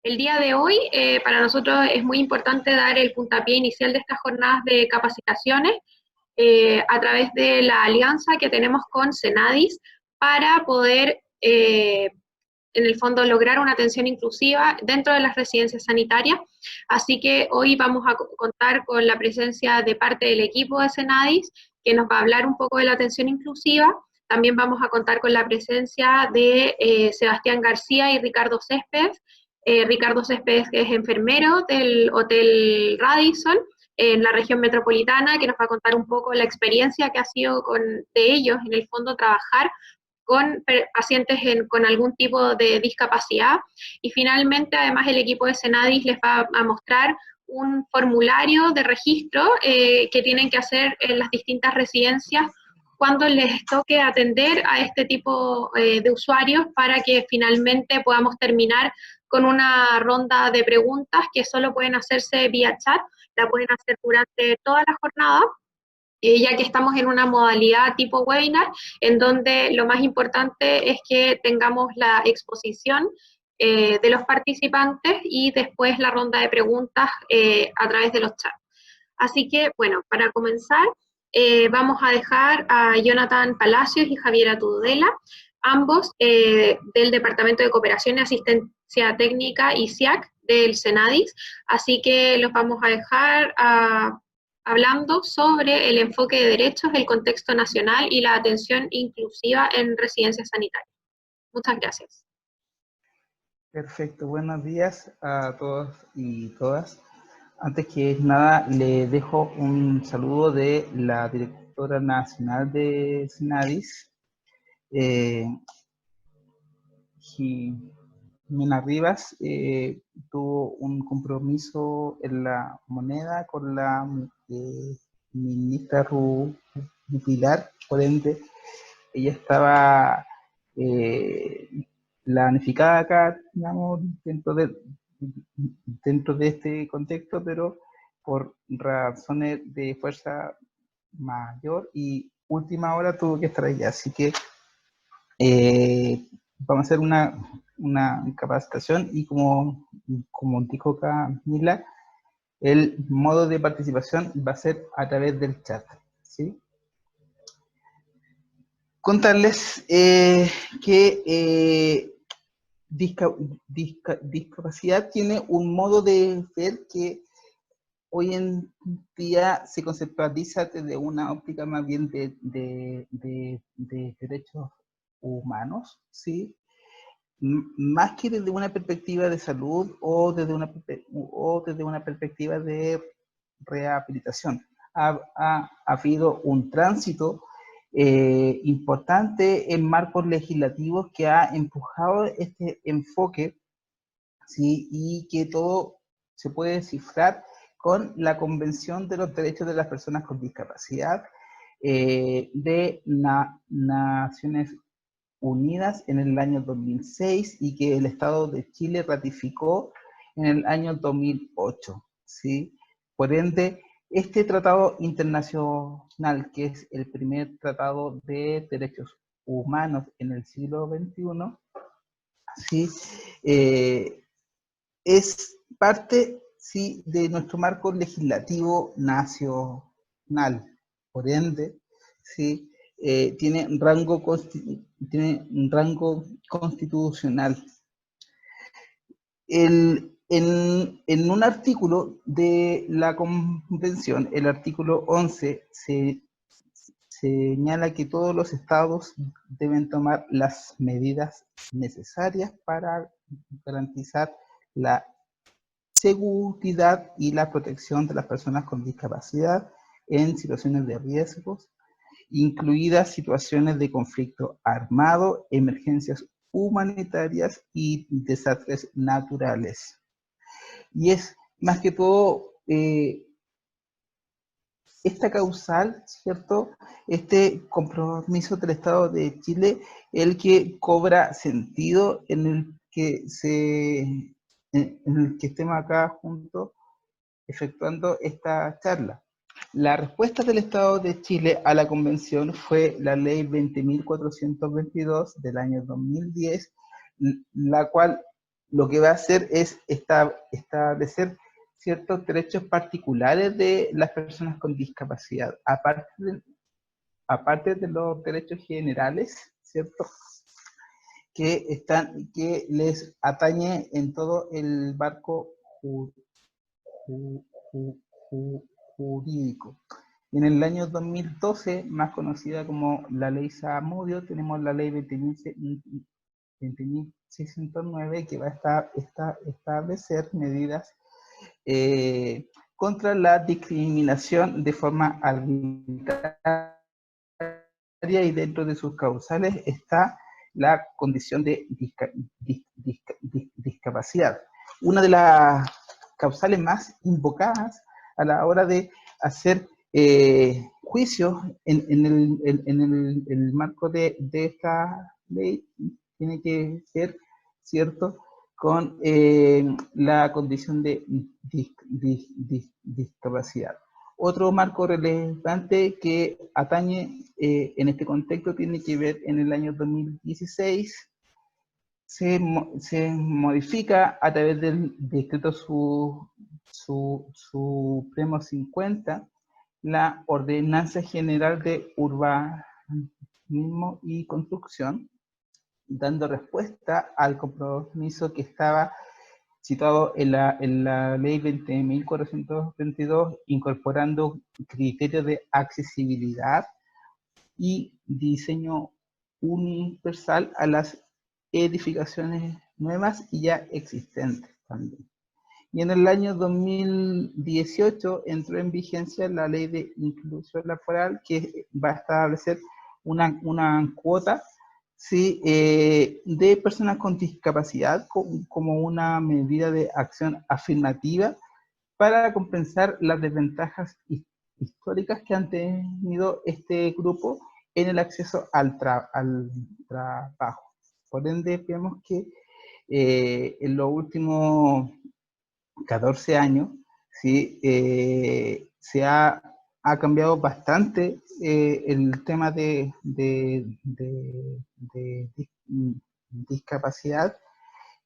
El día de hoy, para nosotros es muy importante dar el puntapié inicial de estas jornadas de capacitaciones a través de la alianza que tenemos con Senadis para poder, en el fondo, lograr una atención inclusiva dentro de las residencias sanitarias. Así que hoy vamos a contar con la presencia de parte del equipo de Senadis, que nos va a hablar un poco de la atención inclusiva. También vamos a contar con la presencia de Sebastián García y Ricardo Céspedes. Ricardo Céspedes, que es enfermero del Hotel Radisson en la región metropolitana, que nos va a contar un poco la experiencia que ha sido de ellos, en el fondo, trabajar con pacientes con algún tipo de discapacidad. Y finalmente, además, el equipo de Senadis les va a mostrar un formulario de registro que tienen que hacer en las distintas residencias cuando les toque atender a este tipo de usuarios, para que finalmente podamos terminar con una ronda de preguntas que solo pueden hacerse vía chat. La pueden hacer durante toda la jornada, ya que estamos en una modalidad tipo webinar, en donde lo más importante es que tengamos la exposición de los participantes y después la ronda de preguntas a través de los chats. Así que, bueno, para comenzar, vamos a dejar a Jonathan Palacios y Javiera Tudela, ambos del Departamento de Cooperación y Asistencia Técnica ISIAC del Senadis. Así que los vamos a dejar hablando sobre el enfoque de derechos, el contexto nacional y la atención inclusiva en residencias sanitarias. Muchas gracias. Perfecto, buenos días a todos y todas. Antes que nada, le dejo un saludo de la directora nacional de Senadis, Jimena Rivas. Tuvo un compromiso en la moneda con la ministra Rupilar, por ende, ella estaba planificada acá, digamos, dentro de este contexto, pero por razones de fuerza mayor y última hora tuvo que estar allá. Así que vamos a hacer una capacitación y como dijo Camila, el modo de participación va a ser a través del chat, ¿sí? Contarles que discapacidad tiene un modo de ver que hoy en día se conceptualiza desde una óptica más bien de derechos humanos, ¿sí? Más que desde una perspectiva de salud o desde una perspectiva de rehabilitación. Ha habido un tránsito importante en marcos legislativos que ha empujado este enfoque, ¿sí? Y que todo se puede descifrar con la Convención de los Derechos de las Personas con Discapacidad de Naciones Unidas en el año 2006 y que el Estado de Chile ratificó en el año 2008, ¿sí? Por ende, este tratado internacional, que es el primer tratado de derechos humanos en el siglo XXI, ¿sí? Es parte, ¿sí?, de nuestro marco legislativo nacional. Por ende, ¿sí?, tiene un rango constitucional. En un artículo de la Convención, el artículo 11, se señala que todos los estados deben tomar las medidas necesarias para garantizar la seguridad y la protección de las personas con discapacidad en situaciones de riesgos, incluidas situaciones de conflicto armado, emergencias humanitarias y desastres naturales. Y es más que todo esta causal, ¿cierto?, este compromiso del Estado de Chile, el que cobra sentido en el que estemos acá juntos efectuando esta charla. La respuesta del Estado de Chile a la Convención fue la Ley 20.422 del año 2010, la cual lo que va a hacer es establecer ciertos derechos particulares de las personas con discapacidad, aparte de los derechos generales, ¿cierto? Que les atañe en todo el marco jurídico. En el año 2012, más conocida como la ley Zamudio, tenemos la ley 20.609 que va a establecer medidas contra la discriminación de forma arbitraria, y dentro de sus causales está la condición de discapacidad. Una de las causales más invocadas a la hora de hacer juicios en el marco de esta ley tiene que ver, ¿cierto?, con la condición de discapacidad. Otro marco relevante que atañe en este contexto tiene que ver en el año 2016, se modifica a través del decreto Supremo 50 la Ordenanza General de Urbanismo y Construcción, dando respuesta al compromiso que estaba situado en la ley 20.422, incorporando criterios de accesibilidad y diseño universal a las edificaciones nuevas y ya existentes también. Y en el año 2018 entró en vigencia la ley de inclusión laboral, que va a establecer una cuota, ¿sí?, de personas con discapacidad como una medida de acción afirmativa para compensar las desventajas históricas que han tenido este grupo en el acceso al trabajo. Por ende, vemos que en los últimos 14 años, ¿sí?, se ha cambiado bastante el tema de discapacidad,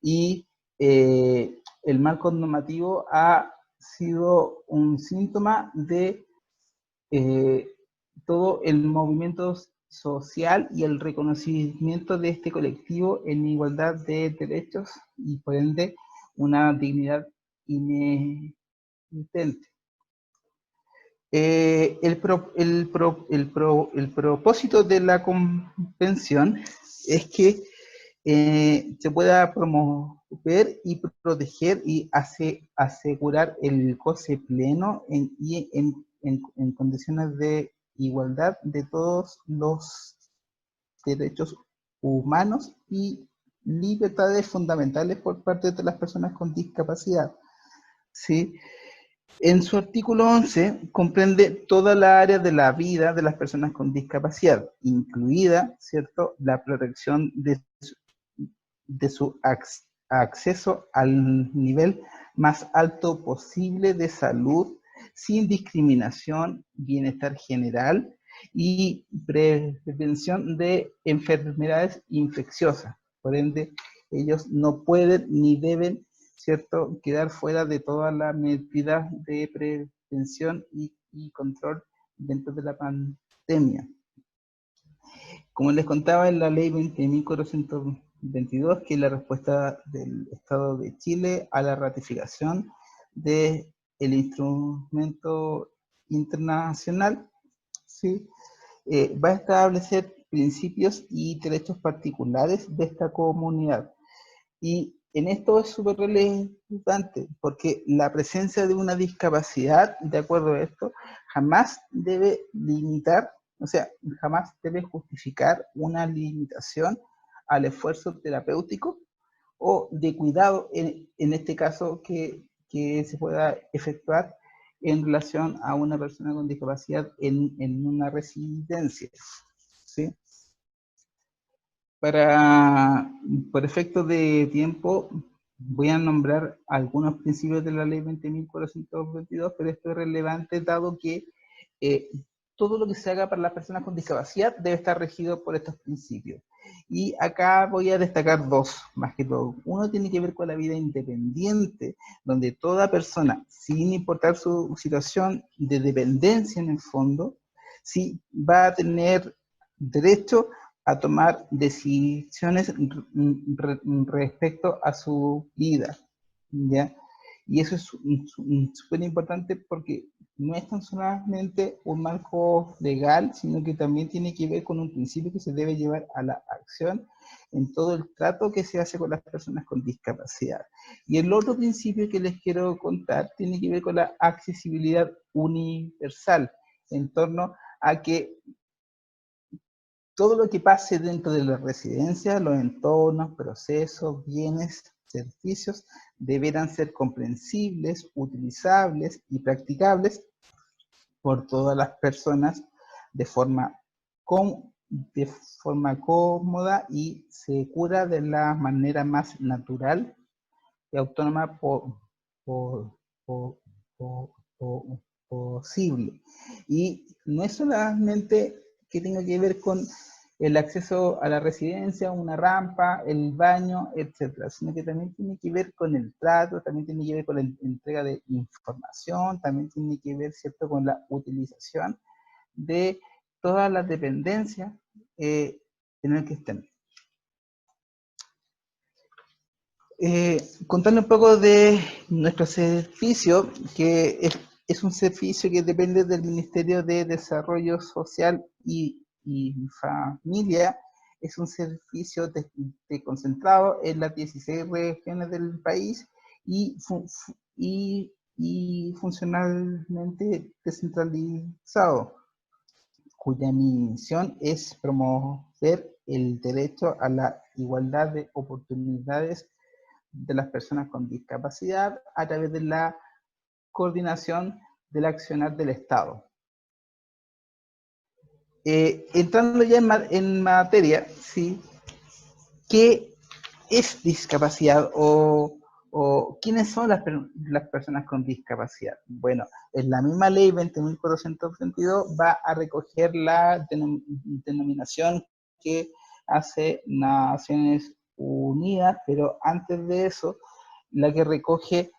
y el marco normativo ha sido un síntoma de todo el movimiento social y el reconocimiento de este colectivo en igualdad de derechos y por ende una dignidad inherente. El propósito de la convención es que se pueda promover y proteger y asegurar el goce pleno en condiciones de igualdad de todos los derechos humanos y libertades fundamentales por parte de las personas con discapacidad, ¿sí? En su artículo 11 comprende toda la área de la vida de las personas con discapacidad, incluida, ¿cierto?, la protección de su acceso al nivel más alto posible de salud, sin discriminación, bienestar general y prevención de enfermedades infecciosas. Por ende, ellos no pueden ni deben, ¿cierto?, quedar fuera de todas las medidas de prevención y control dentro de la pandemia. Como les contaba, en la ley 20.422, que es la respuesta del Estado de Chile a la ratificación del instrumento internacional, ¿sí?, va a establecer principios y derechos particulares de esta comunidad. Y en esto es súper relevante, porque la presencia de una discapacidad, de acuerdo a esto, jamás debe limitar, o sea, jamás debe justificar una limitación al esfuerzo terapéutico o de cuidado, en este caso, que se pueda efectuar en relación a una persona con discapacidad en una residencia, ¿sí? Por efectos de tiempo, voy a nombrar algunos principios de la ley 20.422, pero esto es relevante dado que todo lo que se haga para las personas con discapacidad debe estar regido por estos principios. Y acá voy a destacar dos, más que todo. Uno tiene que ver con la vida independiente, donde toda persona, sin importar su situación de dependencia en el fondo, sí va a tener derecho a tomar decisiones respecto a su vida, ¿ya? Y eso es súper importante porque no es tan solamente un marco legal, sino que también tiene que ver con un principio que se debe llevar a la acción en todo el trato que se hace con las personas con discapacidad. Y el otro principio que les quiero contar tiene que ver con la accesibilidad universal, en torno a que todo lo que pase dentro de la residencia, los entornos, procesos, bienes, servicios, deberán ser comprensibles, utilizables y practicables por todas las personas de forma, de forma cómoda y segura de la manera más natural y autónoma por, posible. Y no es solamente que tenga que ver con el acceso a la residencia, una rampa, el baño, etcétera, sino que también tiene que ver con el trato, también tiene que ver con la entrega de información, también tiene que ver, ¿cierto?, con la utilización de todas las dependencias en el que estén. Contarle un poco de nuestro servicio, que es un servicio que depende del Ministerio de Desarrollo Social y Familia. Es un servicio concentrado en las 16 regiones del país y, y funcionalmente descentralizado, cuya misión es promover el derecho a la igualdad de oportunidades de las personas con discapacidad a través de la coordinación del accionar del Estado. Entrando ya en materia, ¿sí? ¿Qué es discapacidad o quiénes son las personas con discapacidad? Bueno, en la misma ley 20.422 va a recoger la denominación que hace Naciones Unidas, pero antes de eso, la que recoge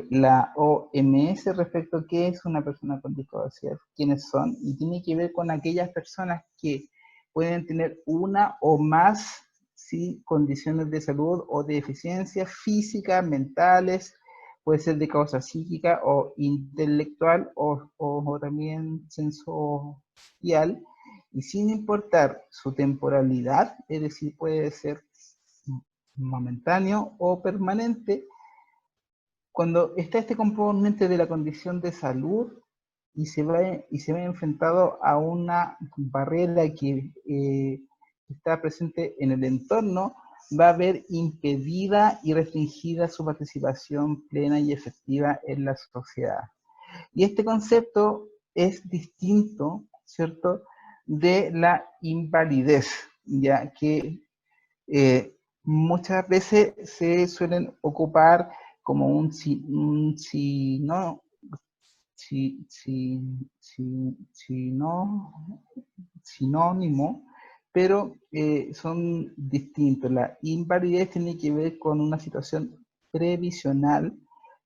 la OMS respecto a qué es una persona con discapacidad, quiénes son, y tiene que ver con aquellas personas que pueden tener una o más, ¿sí?, condiciones de salud o de deficiencia física, mentales, puede ser de causa psíquica o intelectual o también sensorial, y sin importar su temporalidad, es decir, puede ser momentáneo o permanente, cuando está este componente de la condición de salud y se ve enfrentado a una barrera que está presente en el entorno, va a ver impedida y restringida su participación plena y efectiva en la sociedad. Y este concepto es distinto, ¿cierto?, de la invalidez, ya que muchas veces se suelen ocupar como un sinónimo, pero son distintos. La invalidez tiene que ver con una situación previsional,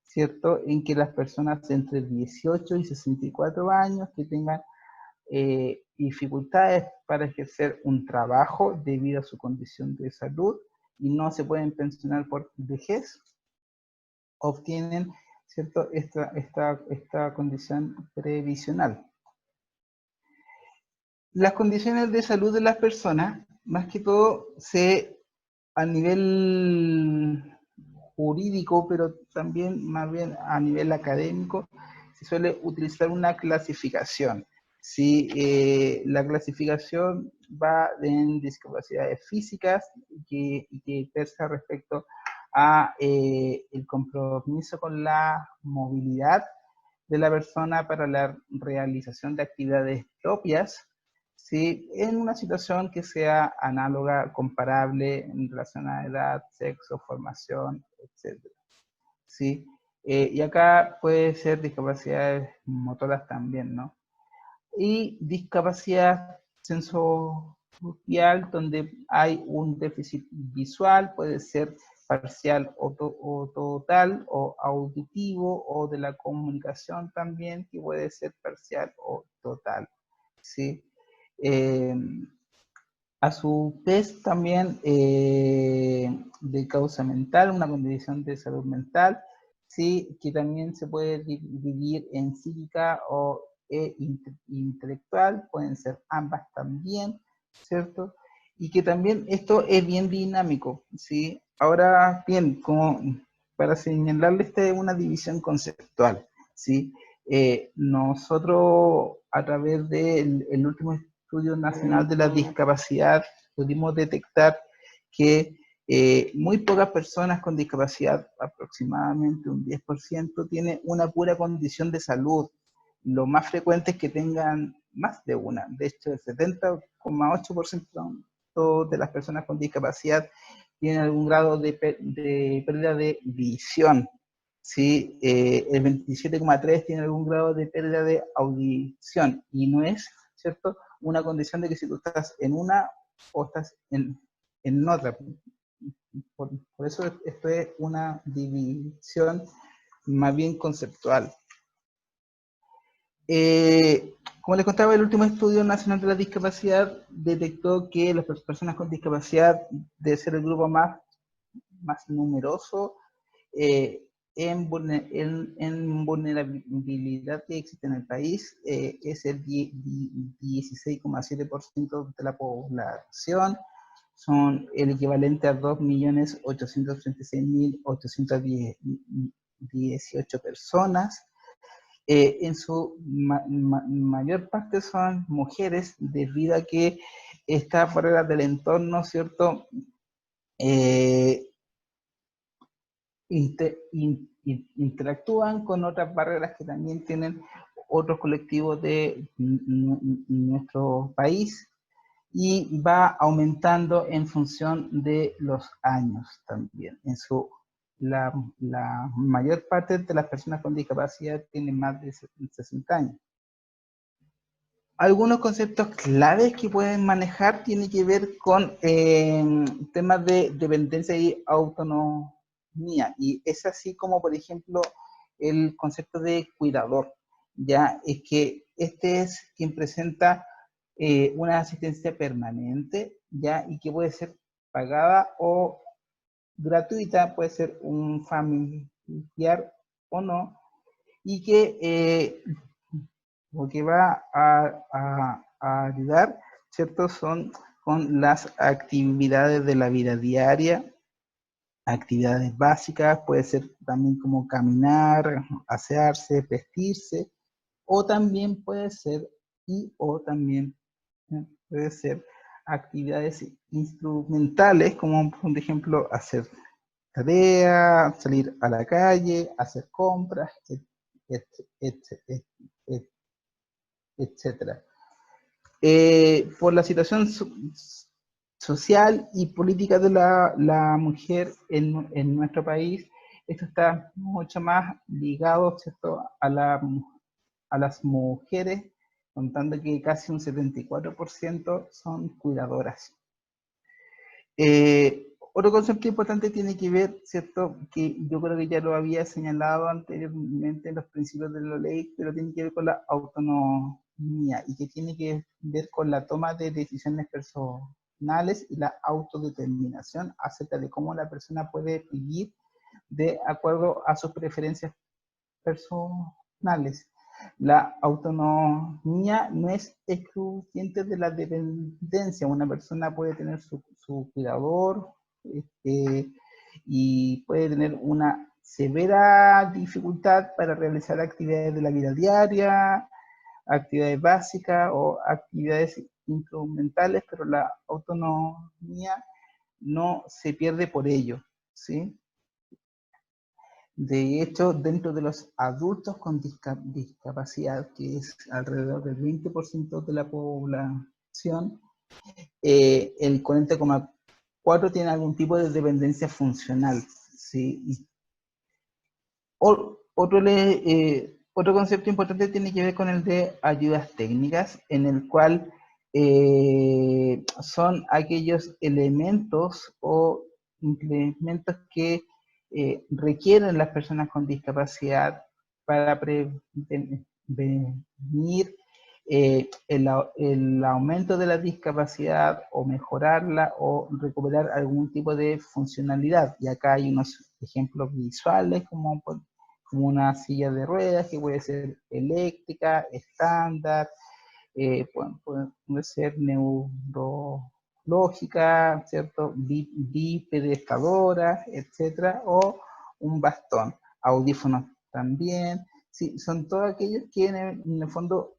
¿cierto?, en que las personas entre 18 y 64 años que tengan dificultades para ejercer un trabajo debido a su condición de salud y no se pueden pensionar por vejez, obtienen, ¿cierto?, esta condición previsional. Las condiciones de salud de las personas, más que todo, a nivel jurídico, pero también más bien a nivel académico, se suele utilizar una clasificación. ¿Sí? La clasificación va en discapacidades físicas que versa respecto a el compromiso con la movilidad de la persona para la realización de actividades propias, ¿sí?, en una situación que sea análoga, comparable en relación a edad, sexo, formación, etc. ¿Sí? Y acá puede ser discapacidades motoras también, ¿no? y discapacidad sensorial, donde hay un déficit visual, puede ser parcial o total, o auditivo, o de la comunicación también, que puede ser parcial o total, ¿sí? A su vez también de causa mental, una condición de salud mental, sí, que también se puede dividir en psíquica o intelectual, pueden ser ambas también, ¿cierto? Y que también esto es bien dinámico, ¿sí? Ahora bien, como para señalarle, esta es una división conceptual, ¿sí? Nosotros a través del último Estudio Nacional de la Discapacidad pudimos detectar que muy pocas personas con discapacidad, aproximadamente un 10%, tiene una pura condición de salud. Lo más frecuente es que tengan más de una. De hecho, el 70,8% de las personas con discapacidad tienen algún grado de pérdida de visión. ¿Sí? El 27,3% tiene algún grado de pérdida de audición. Y no es, ¿cierto?, una condición de que si tú estás en una o estás en otra. Por eso esto es una división más bien conceptual. Como les contaba, el último Estudio Nacional de la Discapacidad detectó que las personas con discapacidad debe ser el grupo más numeroso en vulnerabilidad que existe en el país. Es el 16,7% de la población. Son el equivalente a 2.836.818 personas. En su mayor parte son mujeres, debido a que estas barreras del entorno, ¿cierto?, interactúan con otras barreras que también tienen otros colectivos de nuestro país, y va aumentando en función de los años también. La mayor parte de las personas con discapacidad tienen más de 60 años. Algunos conceptos claves que pueden manejar tienen que ver con temas de dependencia y autonomía, y es así como, por ejemplo, el concepto de cuidador. Ya es que este es quien presenta una asistencia permanente, ya, y que puede ser pagada o gratuita, puede ser un familiar o no, y que lo que va a ayudar, ¿cierto?, son con las actividades de la vida diaria, actividades básicas, puede ser también como caminar, asearse, vestirse, o también puede ser, puede ser actividades instrumentales, como por ejemplo hacer tarea, salir a la calle, hacer compras, etcétera. Por la situación social y política de la mujer en nuestro país, esto está mucho más ligado, ¿cierto?, a las mujeres, contando que casi un 74% son cuidadoras. Otro concepto importante tiene que ver, ¿cierto?, que yo creo que ya lo había señalado anteriormente en los principios de la ley, pero tiene que ver con la autonomía, y que tiene que ver con la toma de decisiones personales y la autodeterminación acerca de cómo la persona puede vivir de acuerdo a sus preferencias personales. La autonomía no es excluyente de la dependencia. Una persona puede tener su cuidador, y puede tener una severa dificultad para realizar actividades de la vida diaria, actividades básicas o actividades instrumentales, pero la autonomía no se pierde por ello, ¿sí? De hecho, dentro de los adultos con discapacidad, que es alrededor del 20% de la población, el 40,4% tiene algún tipo de dependencia funcional, ¿sí? Otro Otro concepto importante tiene que ver con el de ayudas técnicas, en el cual son aquellos elementos o implementos que requieren las personas con discapacidad para prevenir el aumento de la discapacidad o mejorarla o recuperar algún tipo de funcionalidad. Y acá hay unos ejemplos visuales como una silla de ruedas que puede ser eléctrica, estándar, puede ser neurológica, ¿cierto? Bipedestadora, etcétera, o un bastón, audífonos también. Sí, son todos aquellos que en el fondo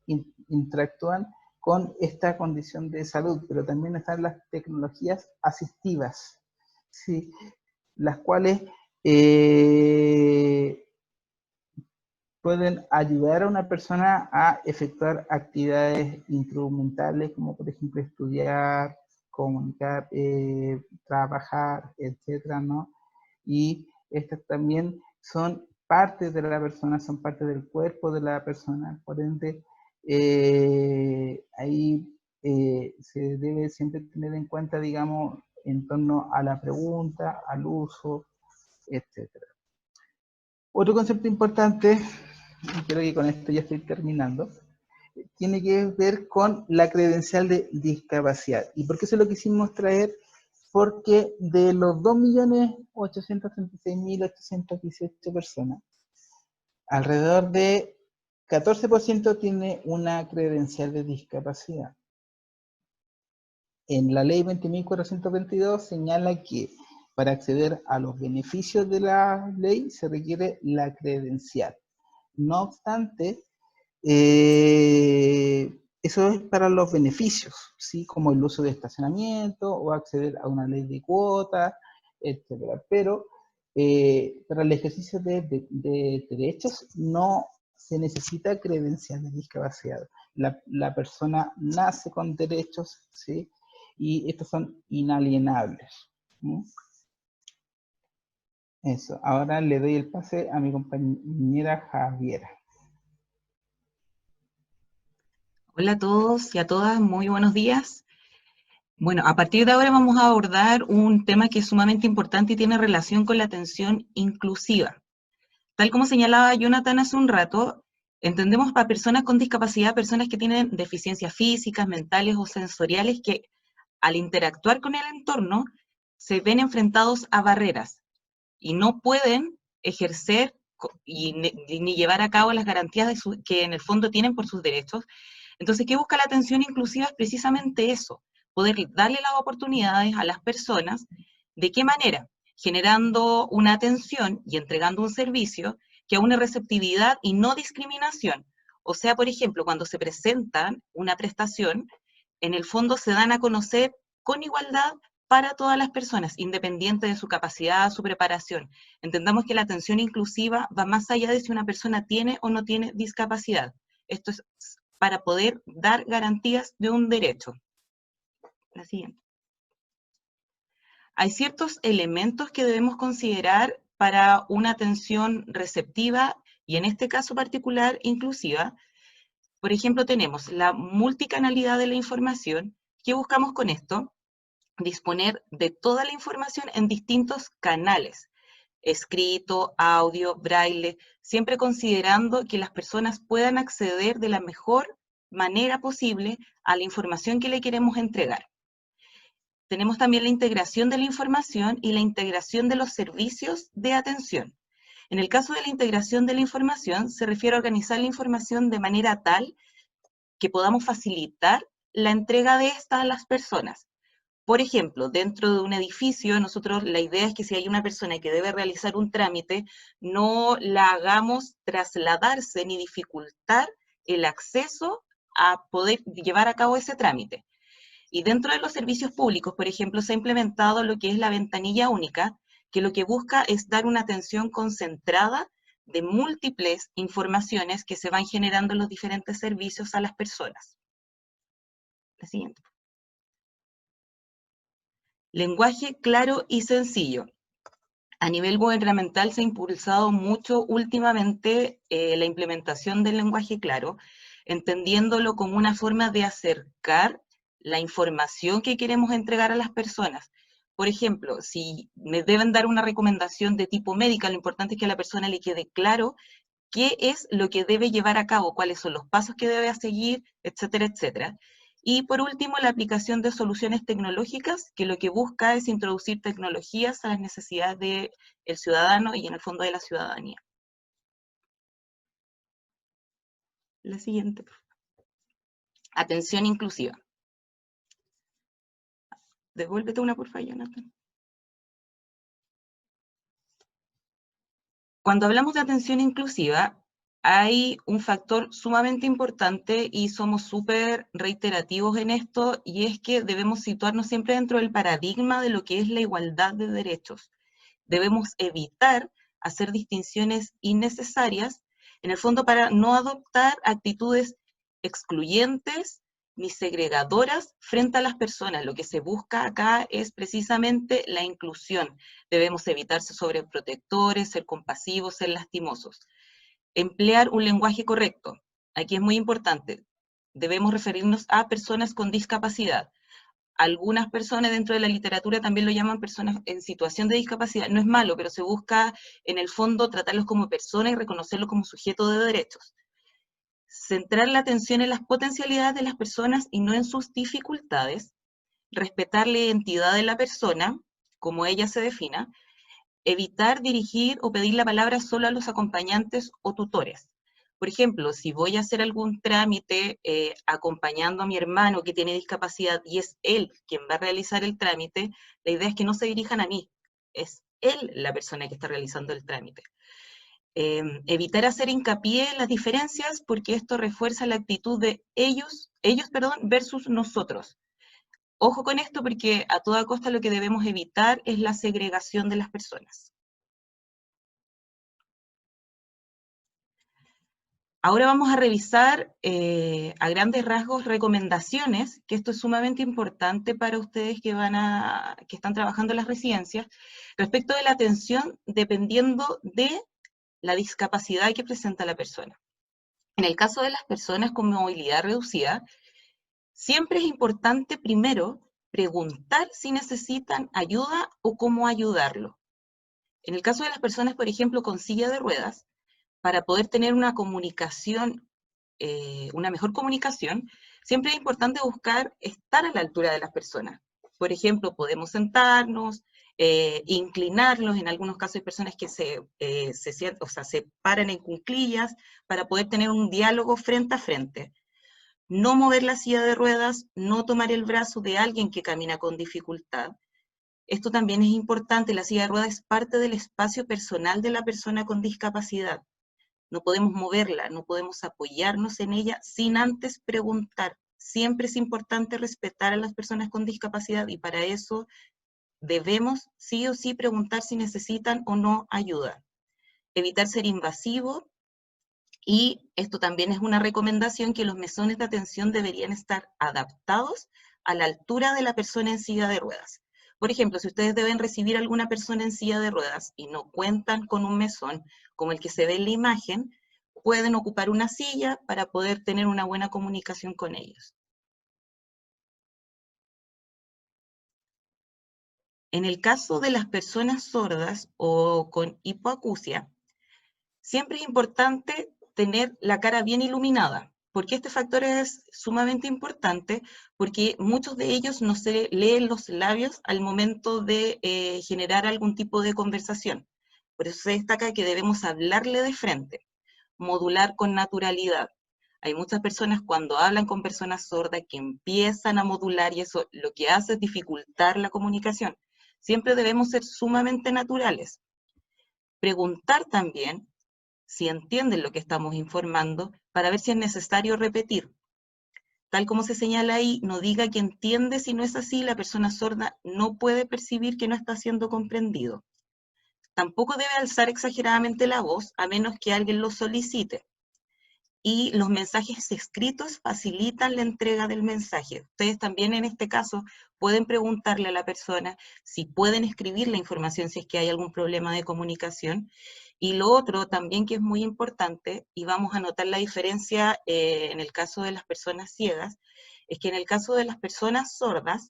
interactúan con esta condición de salud, pero también están las tecnologías asistivas, ¿sí? Las cuales pueden ayudar a una persona a efectuar actividades instrumentales como por ejemplo estudiar, comunicar, trabajar, etcétera, ¿no? Y estas también son parte de la persona, son parte del cuerpo de la persona, por ende, ahí se debe siempre tener en cuenta, digamos, en torno a la pregunta, al uso, etcétera. Otro concepto importante, creo que con esto ya estoy terminando, tiene que ver con la credencial de discapacidad. ¿Y por qué se lo quisimos traer? Porque de los 2.836.818 personas, alrededor de 14% tiene una credencial de discapacidad. En la ley 20.422 señala que para acceder a los beneficios de la ley se requiere la credencial. No obstante, eso es para los beneficios, ¿sí? Como el uso de estacionamiento o acceder a una ley de cuotas, etc. Pero para el ejercicio de derechos no se necesita credencial de discapacidad. La persona nace con derechos, ¿sí? Y estos son inalienables. ¿Sí? Eso. Ahora le doy el pase a mi compañera Javiera. Hola a todos y a todas, muy buenos días. Bueno, a partir de ahora vamos a abordar un tema que es sumamente importante y tiene relación con la atención inclusiva. Tal como señalaba Jonathan hace un rato, entendemos para personas con discapacidad, personas que tienen deficiencias físicas, mentales o sensoriales que al interactuar con el entorno se ven enfrentados a barreras y no pueden ejercer ni llevar a cabo las garantías que en el fondo tienen por sus derechos. Entonces, ¿qué busca la atención inclusiva? Es precisamente eso, poder darle las oportunidades a las personas. ¿De qué manera? Generando una atención y entregando un servicio que aúne receptividad y no discriminación. O sea, por ejemplo, cuando se presenta una prestación, en el fondo se dan a conocer con igualdad para todas las personas, independiente de su capacidad, su preparación. Entendamos que la atención inclusiva va más allá de si una persona tiene o no tiene discapacidad. Esto es para poder dar garantías de un derecho. La siguiente. Hay ciertos elementos que debemos considerar para una atención receptiva y en este caso particular inclusiva. Por ejemplo, tenemos la multicanalidad de la información. ¿Qué buscamos con esto? Disponer de toda la información en distintos canales, escrito, audio, braille, siempre considerando que las personas puedan acceder de la mejor manera posible a la información que le queremos entregar. Tenemos también la integración de la información y la integración de los servicios de atención. En el caso de la integración de la información, se refiere a organizar la información de manera tal que podamos facilitar la entrega de esta a las personas. Por ejemplo, dentro de un edificio, nosotros la idea es que si hay una persona que debe realizar un trámite, no la hagamos trasladarse ni dificultar el acceso a poder llevar a cabo ese trámite. Y dentro de los servicios públicos, por ejemplo, se ha implementado lo que es la ventanilla única, que lo que busca es dar una atención concentrada de múltiples informaciones que se van generando en los diferentes servicios a las personas. La siguiente. Lenguaje claro y sencillo. A nivel gubernamental se ha impulsado mucho últimamente la implementación del lenguaje claro, entendiéndolo como una forma de acercar la información que queremos entregar a las personas. Por ejemplo, si me deben dar una recomendación de tipo médica, lo importante es que a la persona le quede claro qué es lo que debe llevar a cabo, cuáles son los pasos que debe seguir, etcétera, etcétera. Y por último, la aplicación de soluciones tecnológicas, que lo que busca es introducir tecnologías a las necesidades del ciudadano y en el fondo de la ciudadanía. La siguiente. Atención inclusiva. Devuélvete una, por favor, Jonathan. Cuando hablamos de atención inclusiva, hay un factor sumamente importante y somos súper reiterativos en esto, y es que debemos situarnos siempre dentro del paradigma de lo que es la igualdad de derechos. Debemos evitar hacer distinciones innecesarias, en el fondo para no adoptar actitudes excluyentes ni segregadoras frente a las personas. Lo que se busca acá es precisamente la inclusión. Debemos evitar ser sobreprotectores, ser compasivos, ser lastimosos. Emplear un lenguaje correcto. Aquí es muy importante. Debemos referirnos a personas con discapacidad. Algunas personas dentro de la literatura también lo llaman personas en situación de discapacidad. No es malo, pero se busca en el fondo tratarlos como personas y reconocerlos como sujetos de derechos. Centrar la atención en las potencialidades de las personas y no en sus dificultades. Respetar la identidad de la persona, como ella se defina. Evitar dirigir o pedir la palabra solo a los acompañantes o tutores. Por ejemplo, si voy a hacer algún trámite acompañando a mi hermano que tiene discapacidad y es él quien va a realizar el trámite, la idea es que no se dirijan a mí, es él la persona que está realizando el trámite. Evitar hacer hincapié en las diferencias porque esto refuerza la actitud de ellos versus nosotros. Ojo con esto porque a toda costa lo que debemos evitar es la segregación de las personas. Ahora vamos a revisar a grandes rasgos recomendaciones, que esto es sumamente importante para ustedes que están trabajando en las residencias, respecto de la atención dependiendo de la discapacidad que presenta la persona. En el caso de las personas con movilidad reducida, siempre es importante primero preguntar si necesitan ayuda o cómo ayudarlo. En el caso de las personas, por ejemplo, con silla de ruedas, para poder tener una comunicación, una mejor comunicación, siempre es importante buscar estar a la altura de las personas. Por ejemplo, podemos sentarnos, inclinarlos, en algunos casos hay personas que se paran en cuclillas para poder tener un diálogo frente a frente. No mover la silla de ruedas, no tomar el brazo de alguien que camina con dificultad. Esto también es importante, la silla de ruedas es parte del espacio personal de la persona con discapacidad. No podemos moverla, no podemos apoyarnos en ella sin antes preguntar. Siempre es importante respetar a las personas con discapacidad y para eso debemos sí o sí preguntar si necesitan o no ayuda. Evitar ser invasivo, y esto también es una recomendación, que los mesones de atención deberían estar adaptados a la altura de la persona en silla de ruedas. Por ejemplo, si ustedes deben recibir a alguna persona en silla de ruedas y no cuentan con un mesón como el que se ve en la imagen, pueden ocupar una silla para poder tener una buena comunicación con ellos. En el caso de las personas sordas o con hipoacusia, siempre es importante tener la cara bien iluminada. ¿Por qué este factor es sumamente importante? Porque muchos de ellos no se leen los labios al momento de generar algún tipo de conversación. Por eso se destaca que debemos hablarle de frente, modular con naturalidad. Hay muchas personas cuando hablan con personas sordas que empiezan a modular y eso lo que hace es dificultar la comunicación. Siempre debemos ser sumamente naturales. Preguntar también si entienden lo que estamos informando, para ver si es necesario repetir. Tal como se señala ahí, no diga que entiende, si no es así, la persona sorda no puede percibir que no está siendo comprendido. Tampoco debe alzar exageradamente la voz, a menos que alguien lo solicite. y los mensajes escritos facilitan la entrega del mensaje. Ustedes también en este caso pueden preguntarle a la persona si pueden escribir la información si es que hay algún problema de comunicación. Y lo otro también que es muy importante, y vamos a notar la diferencia en el caso de las personas ciegas, es que en el caso de las personas sordas,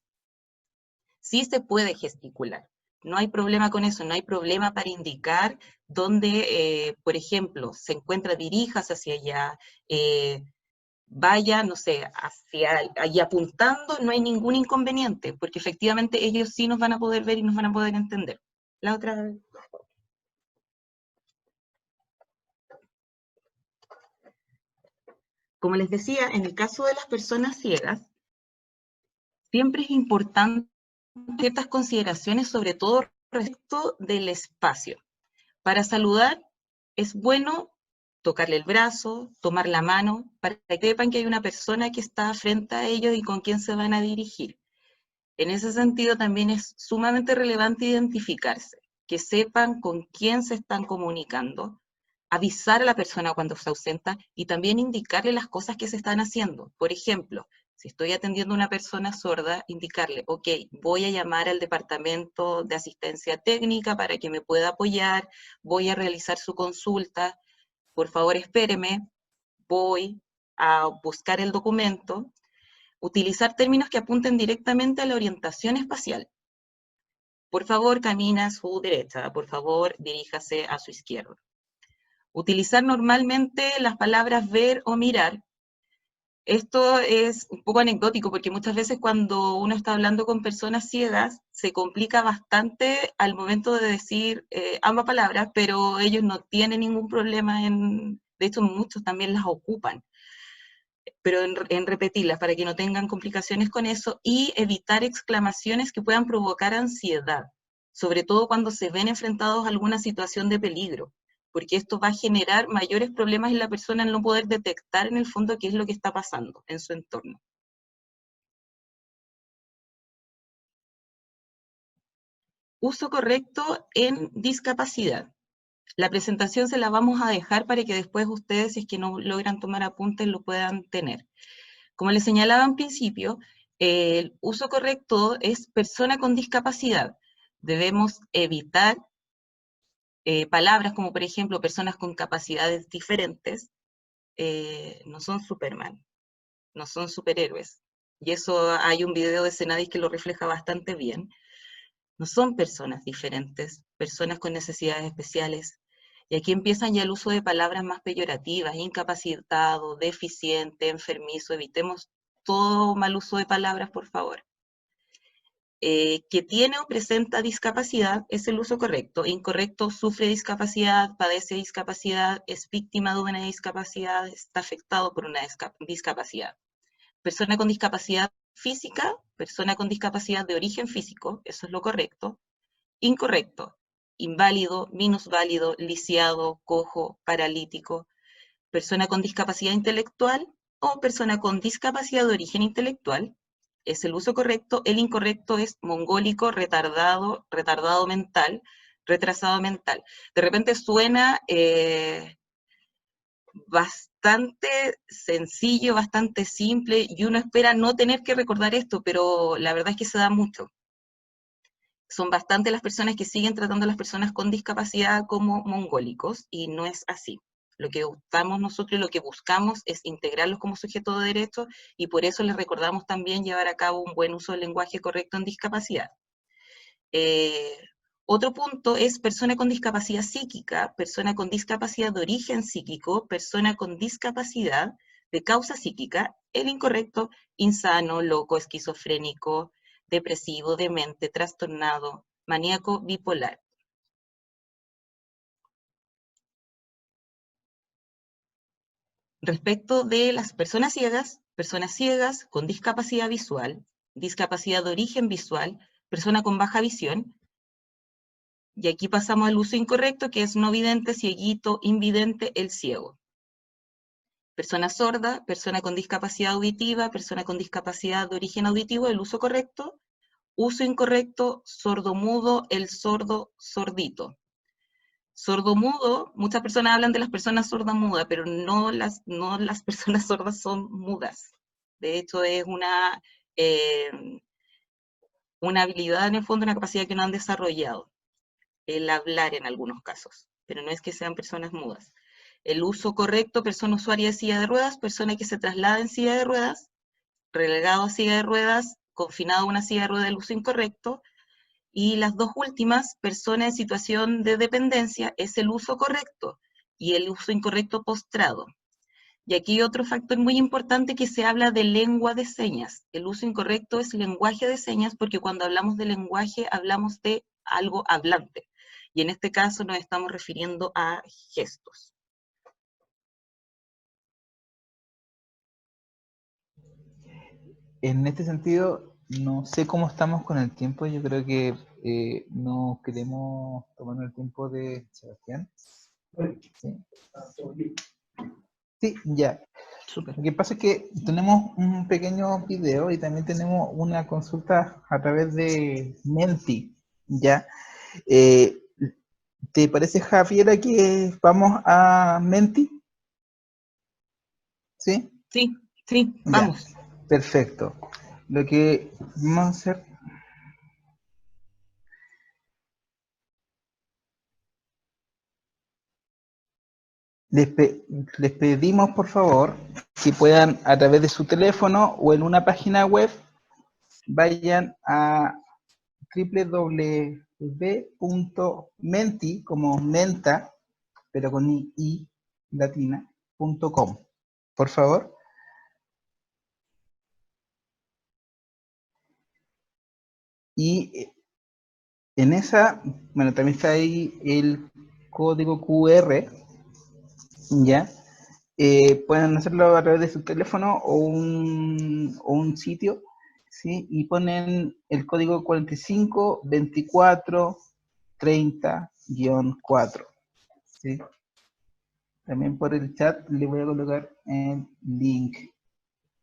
sí se puede gesticular. No hay problema con eso, no hay problema para indicar dónde, por ejemplo, se encuentra, dirijas hacia allá, vaya, no sé, hacia allí apuntando, no hay ningún inconveniente, porque efectivamente ellos sí nos van a poder ver y nos van a poder entender. La otra. Como les decía, en el caso de las personas ciegas, siempre es importante ciertas consideraciones, sobre todo respecto del espacio. Para saludar es bueno tocarle el brazo, tomar la mano, para que sepan que hay una persona que está frente a ellos y con quien se van a dirigir. En ese sentido también es sumamente relevante identificarse, que sepan con quién se están comunicando, avisar a la persona cuando se ausenta y también indicarle las cosas que se están haciendo. Por ejemplo, si estoy atendiendo a una persona sorda, indicarle, ok, voy a llamar al departamento de asistencia técnica para que me pueda apoyar, voy a realizar su consulta, por favor espéreme, voy a buscar el documento. Utilizar términos que apunten directamente a la orientación espacial. Por favor, camina a su derecha, por favor, diríjase a su izquierda. Utilizar normalmente las palabras ver o mirar. Esto es un poco anecdótico porque muchas veces cuando uno está hablando con personas ciegas se complica bastante al momento de decir ambas palabras, pero ellos no tienen ningún problema de hecho muchos también las ocupan, pero en repetirlas para que no tengan complicaciones con eso y evitar exclamaciones que puedan provocar ansiedad, sobre todo cuando se ven enfrentados a alguna situación de peligro, porque esto va a generar mayores problemas en la persona al no poder detectar en el fondo qué es lo que está pasando en su entorno. Uso correcto en discapacidad. La presentación se la vamos a dejar para que después ustedes, si es que no logran tomar apuntes, lo puedan tener. Como les señalaba en principio, el uso correcto es persona con discapacidad. Debemos evitar palabras como, por ejemplo, personas con capacidades diferentes. No son Superman, no son superhéroes. Y eso hay un video de Senadis que lo refleja bastante bien. No son personas diferentes, personas con necesidades especiales. Y aquí empiezan ya el uso de palabras más peyorativas, incapacitado, deficiente, enfermizo. Evitemos todo mal uso de palabras, por favor. Que tiene o presenta discapacidad es el uso correcto. Incorrecto, sufre discapacidad, padece discapacidad, es víctima de una discapacidad, está afectado por una discapacidad. Persona con discapacidad física, persona con discapacidad de origen físico, eso es lo correcto. Incorrecto, inválido, minusválido, lisiado, cojo, paralítico, persona con discapacidad intelectual o persona con discapacidad de origen intelectual, es el uso correcto. El incorrecto es mongólico, retardado, retardado mental, retrasado mental. De repente suena bastante sencillo, bastante simple, y uno espera no tener que recordar esto, pero la verdad es que se da mucho. Son bastante las personas que siguen tratando a las personas con discapacidad como mongólicos, y no es así. Lo que buscamos nosotros y lo que buscamos es integrarlos como sujeto de derecho, y por eso les recordamos también llevar a cabo un buen uso del lenguaje correcto en discapacidad. Otro punto es persona con discapacidad psíquica, persona con discapacidad de origen psíquico, persona con discapacidad de causa psíquica. El incorrecto, insano, loco, esquizofrénico, depresivo, demente, trastornado, maníaco, bipolar. Respecto de las personas ciegas con discapacidad visual, discapacidad de origen visual, persona con baja visión, y aquí pasamos al uso incorrecto, que es no vidente, cieguito, invidente, el ciego. Persona sorda, persona con discapacidad auditiva, persona con discapacidad de origen auditivo, el uso correcto. Uso incorrecto, sordomudo, el sordo, sordito. Sordomudo, muchas personas hablan de las personas sordomudas, pero no las personas sordas son mudas. De hecho, es una habilidad en el fondo, una capacidad que no han desarrollado, el hablar en algunos casos, pero no es que sean personas mudas. El uso correcto, persona usuaria de silla de ruedas, persona que se traslada en silla de ruedas, relegado a silla de ruedas, confinado a una silla de ruedas del uso incorrecto, y las dos últimas, persona en situación de dependencia, es el uso correcto y el uso incorrecto postrado. Y aquí otro factor muy importante que se habla de lengua de señas. El uso incorrecto es lenguaje de señas porque cuando hablamos de lenguaje hablamos de algo hablante. Y en este caso nos estamos refiriendo a gestos. En este sentido, no sé cómo estamos con el tiempo. Yo creo que no queremos tomar el tiempo de Sebastián. Sí, sí, ya. Súper. Lo que pasa es que tenemos un pequeño video y también tenemos una consulta a través de Menti, ¿ya? Eh, ¿Te parece, Javiera, que vamos a Menti? ¿Sí? Sí, sí, Ya, vamos. perfecto. Lo que vamos a hacer, les pedimos por favor que puedan a través de su teléfono o en una página web vayan a www.menti, como menta, pero con i latina.com. Por favor. Y en esa, bueno, también está ahí el código QR, ¿ya? Pueden hacerlo a través de su teléfono o un sitio, ¿sí? Y ponen el código 452430-4, ¿sí? También por el chat le voy a colocar el link,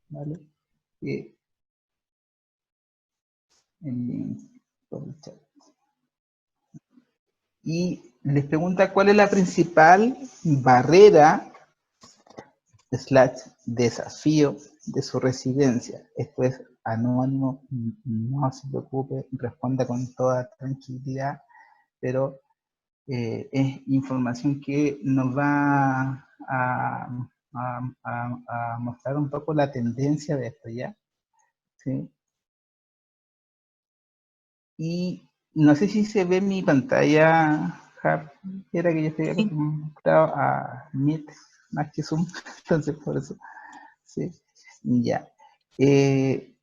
¿vale? El link por el chat. Y les pregunta cuál es la principal barrera / desafío de su residencia. Esto es anónimo, no se preocupe, responda con toda tranquilidad, pero es información que nos va a mostrar un poco la tendencia de esto, ¿ya? ¿Sí? Y no sé si se ve mi pantalla, era que yo estoy Sí. acostumbrado a Meet más que Zoom, entonces por eso, sí, ya. Sí,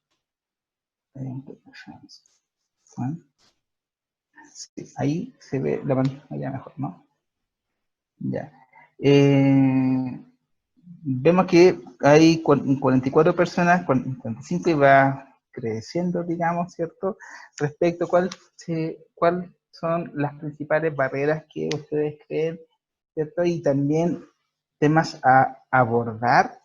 ahí se ve la pantalla mejor, ¿no? Ya. Vemos que hay 44 personas, 45 y va creciendo, digamos, ¿cierto? Respecto a cuál son las principales barreras que ustedes creen, ¿cierto? Y también temas a abordar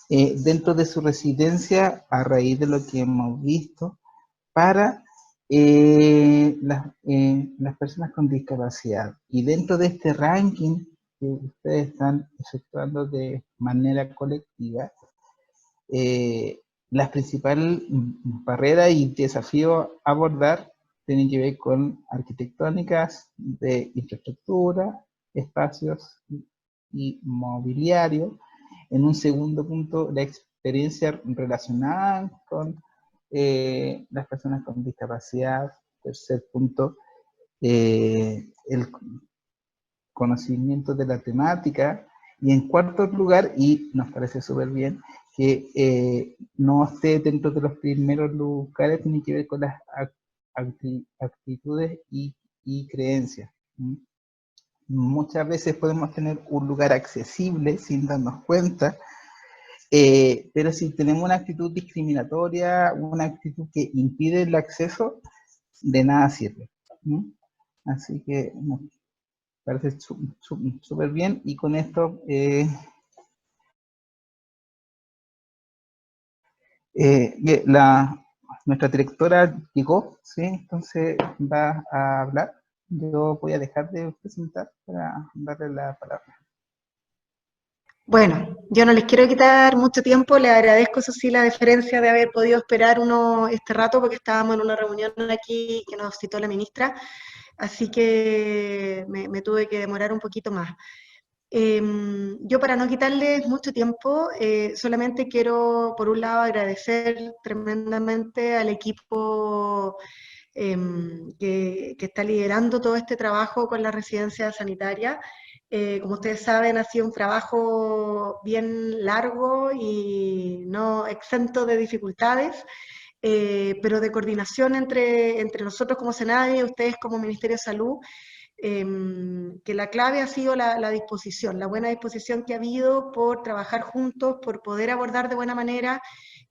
dentro de su residencia a raíz de lo que hemos visto para las personas con discapacidad. Y dentro de este ranking que ustedes están efectuando de manera colectiva, las principales barreras y desafíos a abordar tienen que ver con arquitectónicas, de infraestructura, espacios y mobiliario. En un segundo punto, la experiencia relacionada con las personas con discapacidad. Tercer punto, el conocimiento de la temática. Y en cuarto lugar, y nos parece súper bien, que no esté dentro de los primeros lugares, tiene que ver con las actitudes y creencias. Muchas veces podemos tener un lugar accesible sin darnos cuenta, pero si tenemos una actitud discriminatoria, una actitud que impide el acceso, de nada sirve. Así que no, parece súper bien, y con esto nuestra directora llegó, ¿sí? Entonces va a hablar. Yo voy a dejar de presentar para darle la palabra. Bueno, yo no les quiero quitar mucho tiempo, les agradezco, eso sí, la deferencia de haber podido esperar este rato, porque estábamos en una reunión aquí que nos citó la ministra, así que me tuve que demorar un poquito más. Yo, para no quitarles mucho tiempo, solamente quiero, por un lado, agradecer tremendamente al equipo que está liderando todo este trabajo con la residencia sanitaria. Como ustedes saben, ha sido un trabajo bien largo y no exento de dificultades, pero de coordinación entre nosotros como Senadi y ustedes como Ministerio de Salud, que la clave ha sido la disposición, la buena disposición que ha habido por trabajar juntos, por poder abordar de buena manera,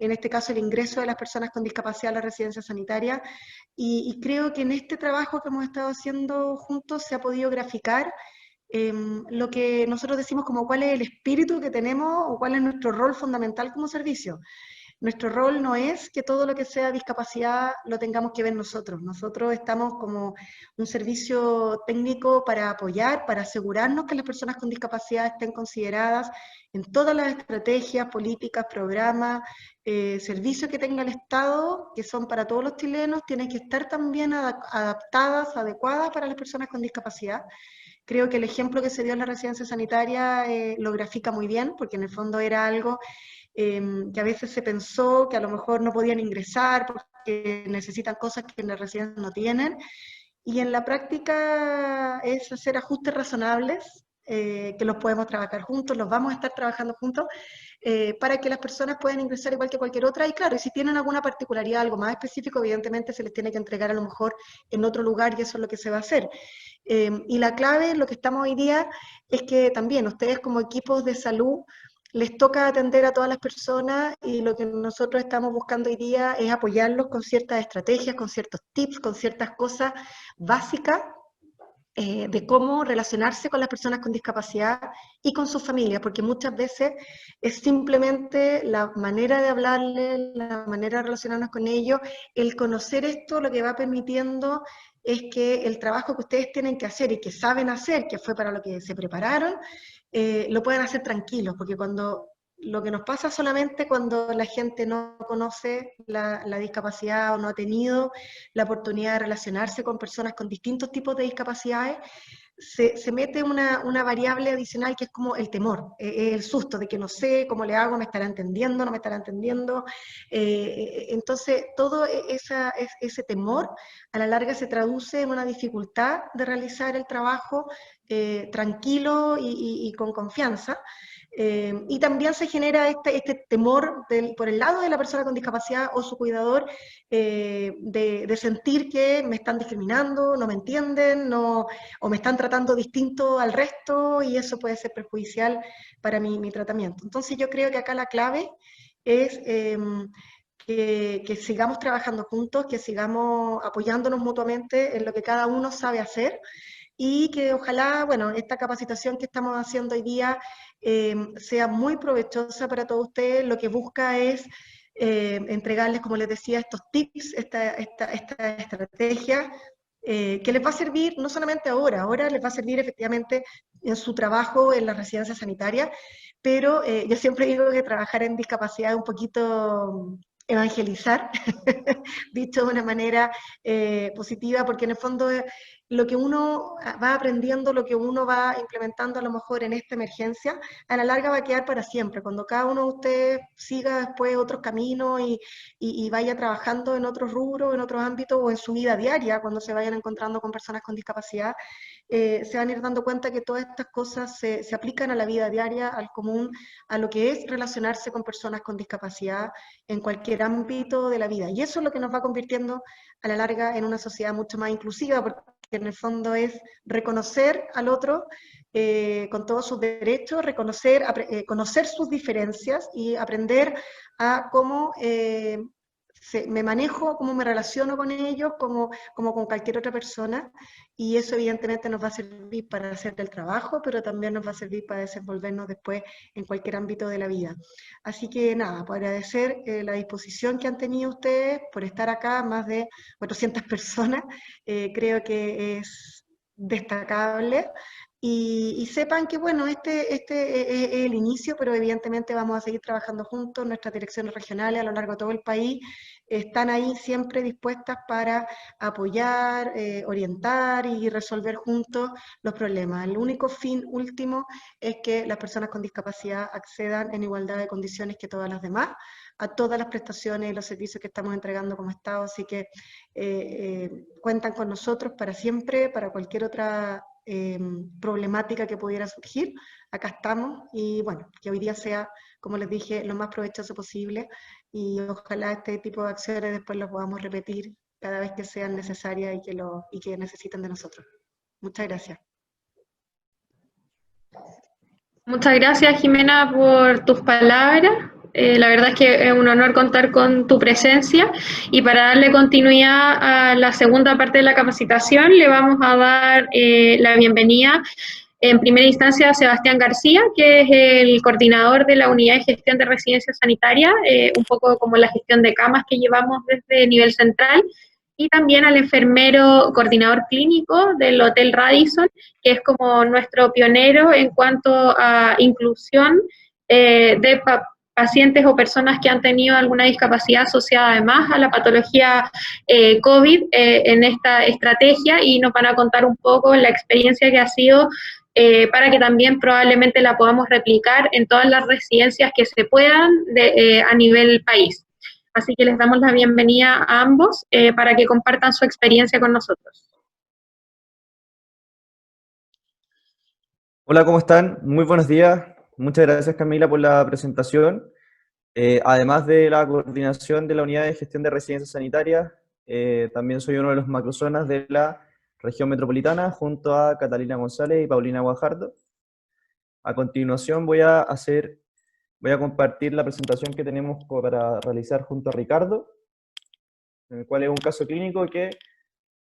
en este caso, el ingreso de las personas con discapacidad a la residencia sanitaria. Y creo que en este trabajo que hemos estado haciendo juntos se ha podido graficar lo que nosotros decimos como cuál es el espíritu que tenemos o cuál es nuestro rol fundamental como servicio. Nuestro rol no es que todo lo que sea discapacidad lo tengamos que ver nosotros. Nosotros estamos como un servicio técnico para apoyar, para asegurarnos que las personas con discapacidad estén consideradas en todas las estrategias, políticas, programas, servicios que tenga el Estado, que son para todos los chilenos, tienen que estar también adaptadas, adecuadas para las personas con discapacidad. Creo que el ejemplo que se dio en la residencia sanitaria lo grafica muy bien, porque en el fondo era algo que a veces se pensó que a lo mejor no podían ingresar porque necesitan cosas que en la residencia no tienen, y en la práctica es hacer ajustes razonables, que los podemos trabajar juntos, los vamos a estar trabajando juntos, para que las personas puedan ingresar igual que cualquier otra, y claro, y si tienen alguna particularidad, algo más específico, evidentemente se les tiene que entregar a lo mejor en otro lugar, y eso es lo que se va a hacer. Y la clave en lo que estamos hoy día es que también ustedes como equipos de salud les toca atender a todas las personas, y lo que nosotros estamos buscando hoy día es apoyarlos con ciertas estrategias, con ciertos tips, con ciertas cosas básicas de cómo relacionarse con las personas con discapacidad y con sus familias, porque muchas veces es simplemente la manera de hablarles, la manera de relacionarnos con ellos, el conocer esto lo que va permitiendo es que el trabajo que ustedes tienen que hacer y que saben hacer, que fue para lo que se prepararon, lo puedan hacer tranquilos, porque lo que nos pasa solamente cuando la gente no conoce la discapacidad o no ha tenido la oportunidad de relacionarse con personas con distintos tipos de discapacidades, se mete una variable adicional que es como el temor, el susto de que no sé cómo le hago, me estará entendiendo, no me estará entendiendo. Entonces, todo ese temor a la larga se traduce en una dificultad de realizar el trabajo tranquilo y con confianza. Y también se genera este temor por el lado de la persona con discapacidad o su cuidador, de sentir que me están discriminando, no me entienden, o me están tratando distinto al resto, y eso puede ser perjudicial para mi tratamiento. Entonces yo creo que acá la clave es que sigamos trabajando juntos, que sigamos apoyándonos mutuamente en lo que cada uno sabe hacer, y que ojalá, bueno, esta capacitación que estamos haciendo hoy día sea muy provechosa para todos ustedes. Lo que busca es entregarles, como les decía, estos tips, esta estrategia, que les va a servir no solamente ahora les va a servir efectivamente en su trabajo en la residencia sanitaria, pero yo siempre digo que trabajar en discapacidad es un poquito evangelizar, dicho de una manera positiva, porque en el fondo lo que uno va aprendiendo, lo que uno va implementando a lo mejor en esta emergencia, a la larga va a quedar para siempre. Cuando cada uno de ustedes siga después otros caminos y vaya trabajando en otros rubros, en otros ámbitos, o en su vida diaria, cuando se vayan encontrando con personas con discapacidad, se van a ir dando cuenta que todas estas cosas se aplican a la vida diaria, al común, a lo que es relacionarse con personas con discapacidad en cualquier ámbito de la vida. Y eso es lo que nos va convirtiendo a la larga en una sociedad mucho más inclusiva, porque en el fondo es reconocer al otro con todos sus derechos, conocer sus diferencias y aprender a cómo me manejo, cómo me relaciono con ellos, como con cualquier otra persona, y eso evidentemente nos va a servir para hacer el trabajo, pero también nos va a servir para desenvolvernos después en cualquier ámbito de la vida. Así que nada, por agradecer la disposición que han tenido ustedes por estar acá, más de 400 personas, creo que es destacable. Y sepan que, bueno, este es el inicio, pero evidentemente vamos a seguir trabajando juntos. Nuestras direcciones regionales a lo largo de todo el país están ahí siempre dispuestas para apoyar, orientar y resolver juntos los problemas. El único fin último es que las personas con discapacidad accedan en igualdad de condiciones que todas las demás a todas las prestaciones y los servicios que estamos entregando como Estado, así que cuentan con nosotros para siempre, para cualquier otra problemática que pudiera surgir. Acá estamos y bueno, que hoy día sea, como les dije, lo más provechoso posible y ojalá este tipo de acciones después los podamos repetir cada vez que sean necesarias y que necesiten de nosotros. Muchas gracias. Muchas gracias, Jimena, por tus palabras. La verdad es que es un honor contar con tu presencia y para darle continuidad a la segunda parte de la capacitación le vamos a dar la bienvenida en primera instancia a Sebastián García, que es el coordinador de la Unidad de Gestión de Residencia Sanitaria, un poco como la gestión de camas que llevamos desde nivel central, y también al enfermero coordinador clínico del Hotel Radisson, que es como nuestro pionero en cuanto a inclusión de pacientes o personas que han tenido alguna discapacidad asociada además a la patología COVID en esta estrategia, y nos van a contar un poco la experiencia que ha sido para que también probablemente la podamos replicar en todas las residencias que se puedan a nivel país. Así que les damos la bienvenida a ambos para que compartan su experiencia con nosotros. Hola, ¿cómo están? Muy buenos días. Muchas gracias, Camila, por la presentación. Además de la coordinación de la Unidad de Gestión de Residencias Sanitarias, también soy uno de los macrozonas de la región metropolitana, junto a Catalina González y Paulina Guajardo. A continuación voy a compartir la presentación que tenemos para realizar junto a Ricardo, en el cual es un caso clínico que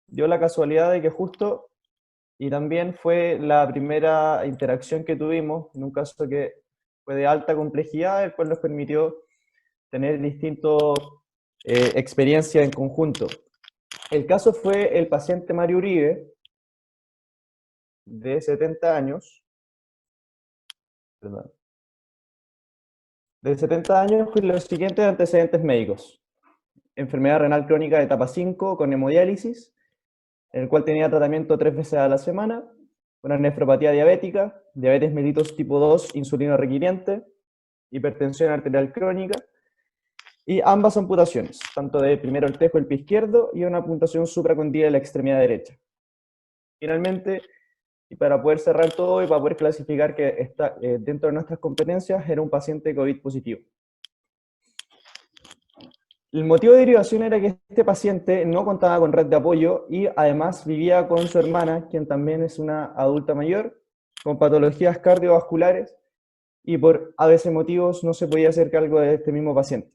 dio la casualidad de que justo, y también fue la primera interacción que tuvimos, en un caso que fue de alta complejidad, el cual nos permitió tener distintas experiencias en conjunto. El caso fue el paciente Mario Uribe, de 70 años, con los siguientes antecedentes médicos: enfermedad renal crónica de etapa 5 con hemodiálisis, en el cual tenía tratamiento 3 veces a la semana, una nefropatía diabética, diabetes mellitus tipo 2 insulino requiriente, hipertensión arterial crónica, y ambas amputaciones, tanto de primero el tejo del pie izquierdo y una amputación supracondila de la extremidad derecha. Finalmente, y para poder cerrar todo y para poder clasificar que está dentro de nuestras competencias, era un paciente COVID positivo. El motivo de derivación era que este paciente no contaba con red de apoyo y además vivía con su hermana, quien también es una adulta mayor, con patologías cardiovasculares, y por a veces motivos no se podía hacer cargo de este mismo paciente.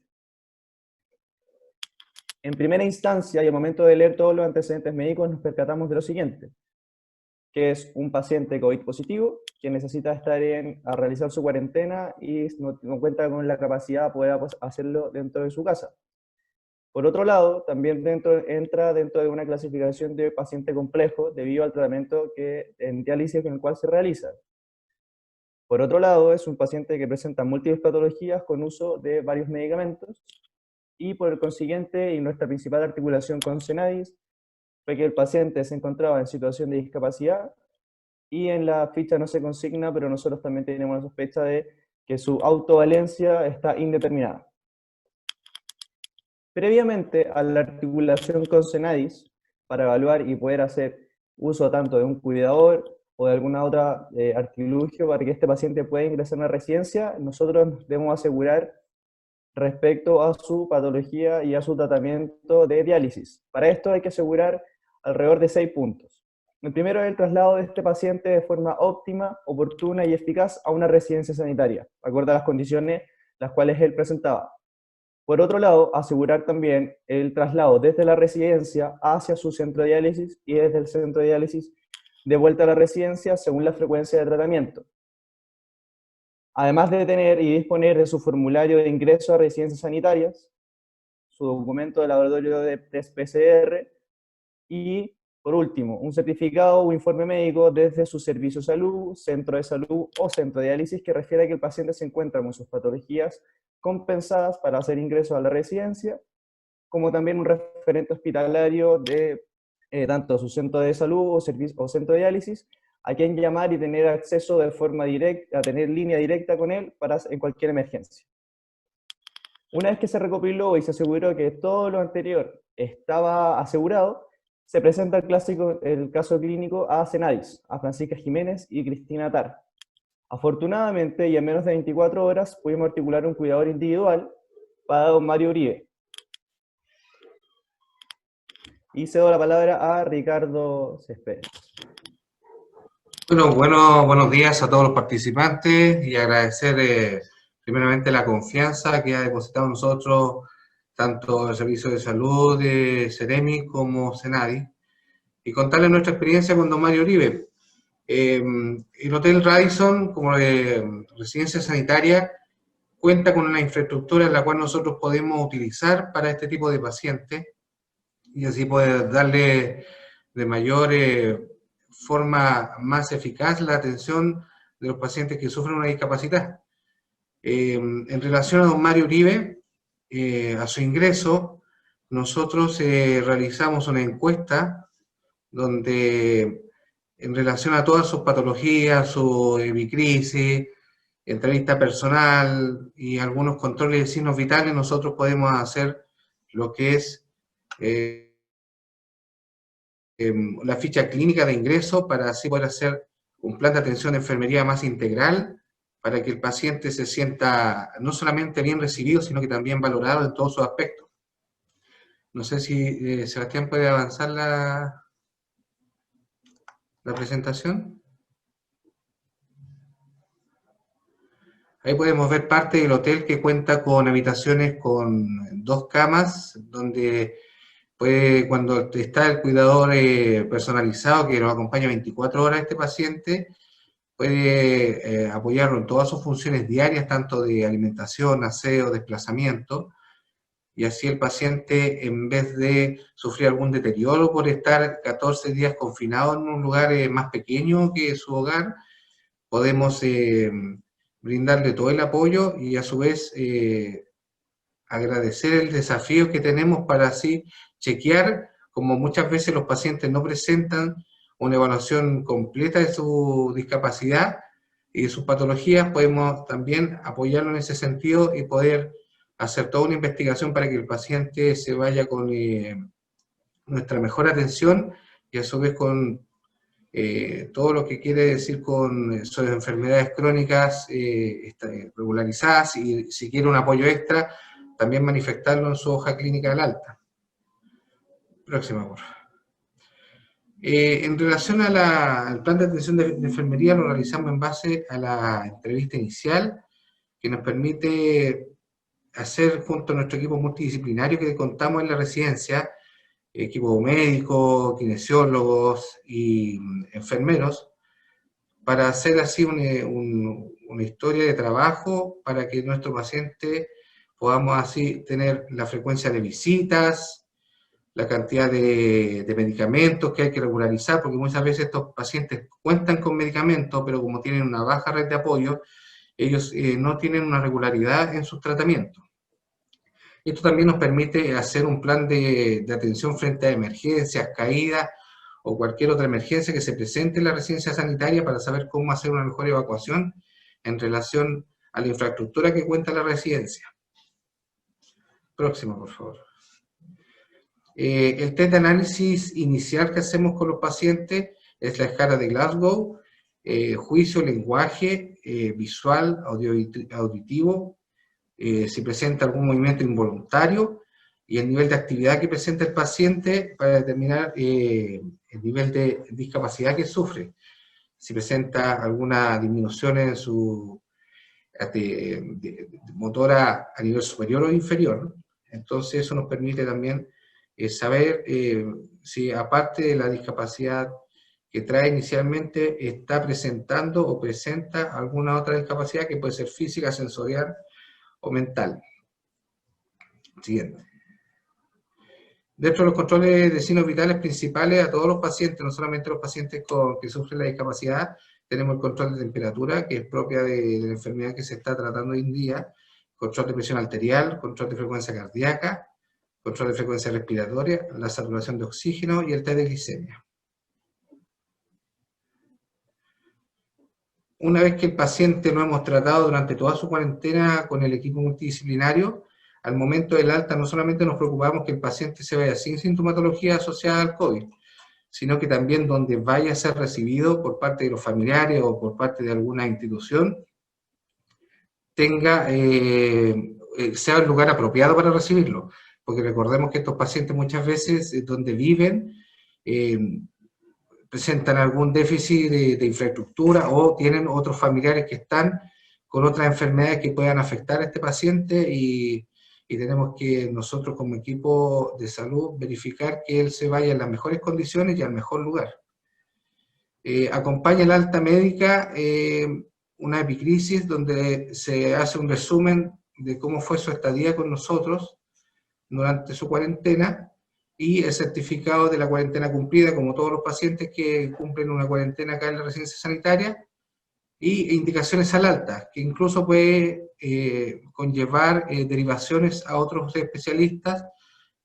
En primera instancia, y al momento de leer todos los antecedentes médicos, nos percatamos de lo siguiente, que es un paciente COVID positivo, que necesita estar a realizar su cuarentena y no cuenta con la capacidad de poder hacerlo dentro de su casa. Por otro lado, también entra dentro de una clasificación de paciente complejo debido al tratamiento en diálisis con el cual se realiza. Por otro lado, es un paciente que presenta múltiples patologías con uso de varios medicamentos, y por el consiguiente, y nuestra principal articulación con Senadis, fue que el paciente se encontraba en situación de discapacidad, y en la ficha no se consigna, pero nosotros también tenemos la sospecha de que su autovalencia está indeterminada. Previamente a la articulación con Senadis, para evaluar y poder hacer uso tanto de un cuidador o de alguna otra artilugio para que este paciente pueda ingresar a una residencia, nosotros debemos asegurar respecto a su patología y a su tratamiento de diálisis. Para esto hay que asegurar alrededor de 6 puntos. El primero es el traslado de este paciente de forma óptima, oportuna y eficaz a una residencia sanitaria, acorde a las condiciones las cuales él presentaba. Por otro lado, asegurar también el traslado desde la residencia hacia su centro de diálisis y desde el centro de diálisis de vuelta a la residencia según la frecuencia de tratamiento. Además de tener y disponer de su formulario de ingreso a residencias sanitarias, su documento de laboratorio de test PCR y, Por último, un certificado o informe médico desde su servicio de salud, centro de salud o centro de diálisis que refiere que el paciente se encuentra con sus patologías compensadas para hacer ingreso a la residencia, como también un referente hospitalario de tanto su centro de salud o centro de diálisis, a quien llamar y tener acceso de forma directa, a tener línea directa con él en cualquier emergencia. Una vez que se recopiló y se aseguró que todo lo anterior estaba asegurado, se presenta el caso clínico a Cenadis, a Francisca Jiménez y Cristina Tar. Afortunadamente, y en menos de 24 horas, pudimos articular un cuidador individual para don Mario Uribe. Y cedo la palabra a Ricardo Céspedes. Buenos días a todos los participantes y agradecer primeramente la confianza que ha depositado en nosotros tanto el Servicio de Salud de Ceremi como Cenadis, y contarles nuestra experiencia con don Mario Uribe. El Hotel Radisson, como residencia sanitaria, cuenta con una infraestructura en la cual nosotros podemos utilizar para este tipo de pacientes y así poder darle de mayor forma más eficaz la atención de los pacientes que sufren una discapacidad. En relación a don Mario Uribe, a su ingreso, nosotros realizamos una encuesta donde en relación a todas sus patologías, su epicrisis, entrevista personal y algunos controles de signos vitales, nosotros podemos hacer lo que es la ficha clínica de ingreso para así poder hacer un plan de atención de enfermería más integral para que el paciente se sienta no solamente bien recibido, sino que también valorado en todos sus aspectos. No sé si Sebastián puede avanzar la presentación. Ahí podemos ver parte del hotel que cuenta con habitaciones con 2 camas, donde cuando está el cuidador personalizado que nos acompaña 24 horas este paciente, puede apoyarlo en todas sus funciones diarias, tanto de alimentación, aseo, desplazamiento, y así el paciente, en vez de sufrir algún deterioro por estar 14 días confinado en un lugar más pequeño que su hogar, podemos brindarle todo el apoyo y a su vez agradecer el desafío que tenemos para así chequear, como muchas veces los pacientes no presentan una evaluación completa de su discapacidad y de sus patologías, podemos también apoyarlo en ese sentido y poder hacer toda una investigación para que el paciente se vaya con nuestra mejor atención y a su vez con todo lo que quiere decir con sus enfermedades crónicas regularizadas, y si quiere un apoyo extra, también manifestarlo en su hoja clínica del alta. Próxima, por favor. En relación al plan de atención de enfermería, lo realizamos en base a la entrevista inicial, que nos permite hacer junto a nuestro equipo multidisciplinario que contamos en la residencia, equipo médico, kinesiólogos y enfermeros, para hacer así una historia de trabajo para que nuestro paciente podamos así tener la frecuencia de visitas, la cantidad de medicamentos que hay que regularizar, porque muchas veces estos pacientes cuentan con medicamentos, pero como tienen una baja red de apoyo, ellos no tienen una regularidad en sus tratamientos. Esto también nos permite hacer un plan de atención frente a emergencias, caídas o cualquier otra emergencia que se presente en la residencia sanitaria para saber cómo hacer una mejor evacuación en relación a la infraestructura que cuenta la residencia. Próximo, por favor. El test de análisis inicial que hacemos con los pacientes es la escala de Glasgow, juicio, lenguaje, visual, auditivo, si presenta algún movimiento involuntario y el nivel de actividad que presenta el paciente para determinar el nivel de discapacidad que sufre. Si presenta alguna disminución en su motora a nivel superior o inferior, entonces eso nos permite también saber si aparte de la discapacidad que trae inicialmente, está presentando o presenta alguna otra discapacidad que puede ser física, sensorial o mental. Siguiente. Dentro de los controles de signos vitales principales a todos los pacientes, no solamente los pacientes que sufren la discapacidad, tenemos el control de temperatura, que es propia de la enfermedad que se está tratando hoy en día, control de presión arterial, control de frecuencia cardíaca, control de frecuencia respiratoria, la saturación de oxígeno y el test de glicemia. Una vez que el paciente lo hemos tratado durante toda su cuarentena con el equipo multidisciplinario, al momento del alta no solamente nos preocupamos que el paciente se vaya sin sintomatología asociada al COVID, sino que también donde vaya a ser recibido por parte de los familiares o por parte de alguna institución, sea el lugar apropiado para recibirlo. Porque recordemos que estos pacientes muchas veces donde viven presentan algún déficit de infraestructura o tienen otros familiares que están con otras enfermedades que puedan afectar a este paciente y tenemos que nosotros como equipo de salud verificar que él se vaya en las mejores condiciones y al mejor lugar. Acompaña la alta médica una epicrisis donde se hace un resumen de cómo fue su estadía con nosotros durante su cuarentena y el certificado de la cuarentena cumplida, como todos los pacientes que cumplen una cuarentena acá en la residencia sanitaria, y indicaciones al alta, que incluso puede conllevar derivaciones a otros especialistas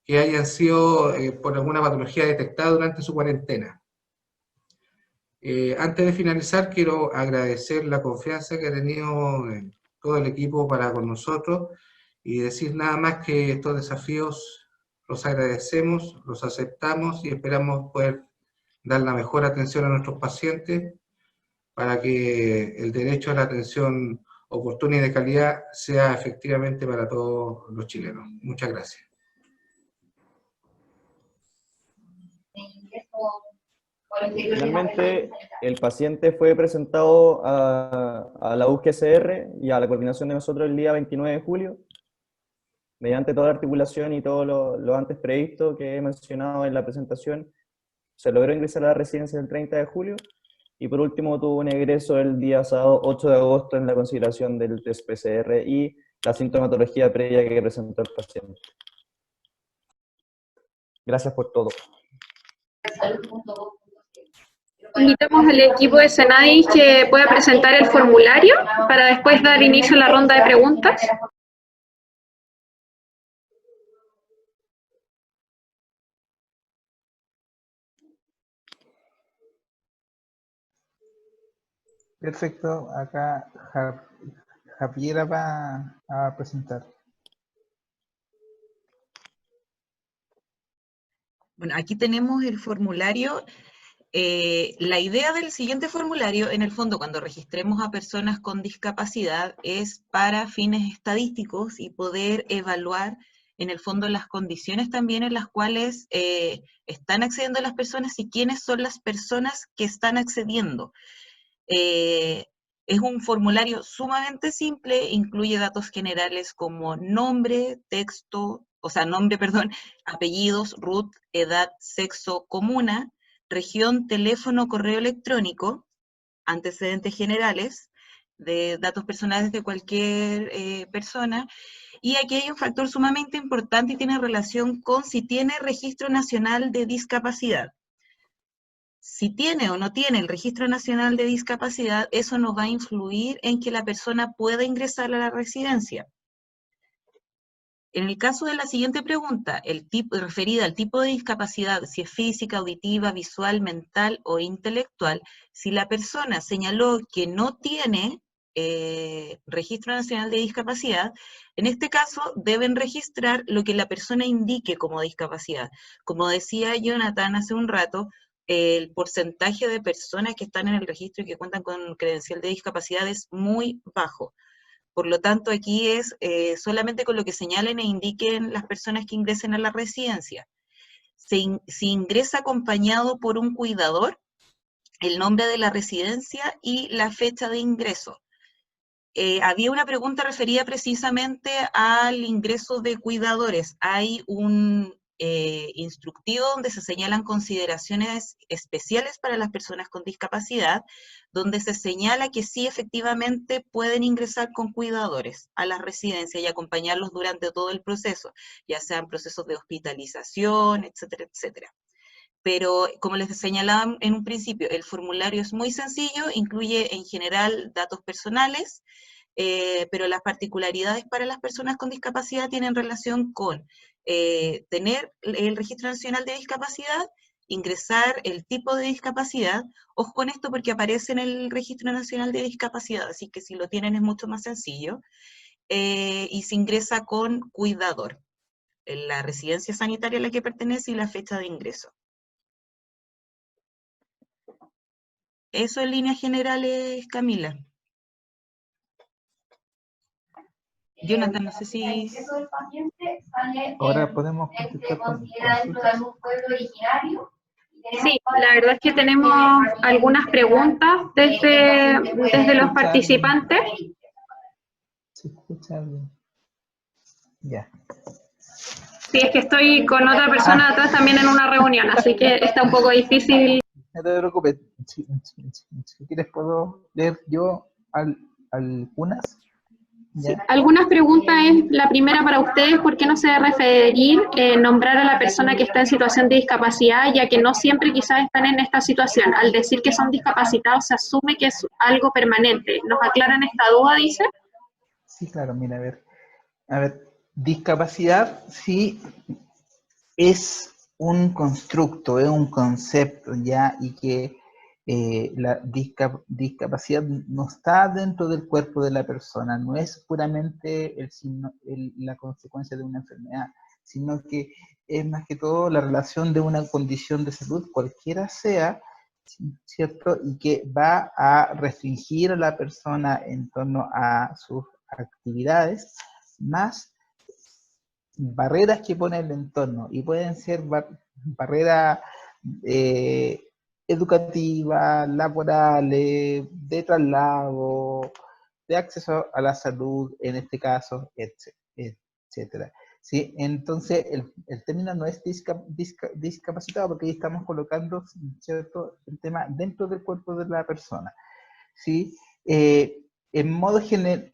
que hayan sido por alguna patología detectada durante su cuarentena. Antes de finalizar, quiero agradecer la confianza que ha tenido todo el equipo para con nosotros y decir nada más que estos desafíos los agradecemos, los aceptamos y esperamos poder dar la mejor atención a nuestros pacientes para que el derecho a la atención oportuna y de calidad sea efectivamente para todos los chilenos. Muchas gracias. Finalmente, el paciente fue presentado a la UGCR y a la coordinación de nosotros el día 29 de julio, mediante toda la articulación y todo lo antes previsto que he mencionado en la presentación. Se logró ingresar a la residencia el 30 de julio y por último tuvo un egreso el día sábado 8 de agosto en la consideración del test PCR y la sintomatología previa que presentó el paciente. Gracias por todo. Invitamos al equipo de Senadis que pueda presentar el formulario para después dar inicio a la ronda de preguntas. Perfecto, acá Javiera va a presentar. Bueno, aquí tenemos el formulario. La idea del siguiente formulario, en el fondo, cuando registremos a personas con discapacidad, es para fines estadísticos y poder evaluar, en el fondo, las condiciones también en las cuales están accediendo las personas y quiénes son las personas que están accediendo. Es un formulario sumamente simple, incluye datos generales como nombre, texto, apellidos, RUT, edad, sexo, comuna, región, teléfono, correo electrónico, antecedentes generales, de datos personales de cualquier persona, y aquí hay un factor sumamente importante y tiene relación con si tiene registro nacional de discapacidad. Si tiene o no tiene el Registro Nacional de Discapacidad, eso no va a influir en que la persona pueda ingresar a la residencia. En el caso de la siguiente pregunta, referida al tipo de discapacidad, si es física, auditiva, visual, mental o intelectual, si la persona señaló que no tiene Registro Nacional de Discapacidad, en este caso deben registrar lo que la persona indique como discapacidad. Como decía Jonathan hace un rato, el porcentaje de personas que están en el registro y que cuentan con credencial de discapacidad es muy bajo. Por lo tanto, aquí es solamente con lo que señalen e indiquen las personas que ingresen a la residencia. Si ingresa acompañado por un cuidador, el nombre de la residencia y la fecha de ingreso. Había una pregunta referida precisamente al ingreso de cuidadores. Hay un instructivo donde se señalan consideraciones especiales para las personas con discapacidad, donde se señala que sí efectivamente pueden ingresar con cuidadores a las residencias y acompañarlos durante todo el proceso, ya sean procesos de hospitalización, etcétera, etcétera. Pero como les señalaba en un principio, el formulario es muy sencillo, incluye en general datos personales, pero las particularidades para las personas con discapacidad tienen relación con tener el Registro Nacional de Discapacidad, ingresar el tipo de discapacidad. Ojo con esto porque aparece en el Registro Nacional de Discapacidad, así que si lo tienen es mucho más sencillo, y se ingresa con cuidador, en la residencia sanitaria a la que pertenece y la fecha de ingreso. Eso en líneas generales, Camila. Jonathan, no sé si... Ahora podemos contestar con consultas. Sí, la verdad es que tenemos algunas preguntas desde los participantes. ¿Se escucha bien? Ya. Sí, es que estoy con otra persona atrás también en una reunión, así que está un poco difícil. No te preocupes. Si quieres puedo leer yo algunas. Sí. Algunas preguntas es, la primera para ustedes, ¿por qué no se debe referir, nombrar a la persona que está en situación de discapacidad, ya que no siempre quizás están en esta situación? Al decir que son discapacitados se asume que es algo permanente. ¿Nos aclaran esta duda, dice? Sí, claro, mira, a ver, discapacidad sí es un constructo, es un concepto ya, y que la discapacidad no está dentro del cuerpo de la persona, no es puramente la consecuencia de una enfermedad, sino que es más que todo la relación de una condición de salud, cualquiera sea, ¿cierto? Y que va a restringir a la persona en torno a sus actividades, más barreras que pone el entorno, y pueden ser barreras educativas, laborales, de traslado, de acceso a la salud, en este caso, etcétera. ¿Sí? Entonces, el término no es discapacitado, porque ahí estamos colocando, ¿cierto?, el tema dentro del cuerpo de la persona. ¿Sí? En modo general,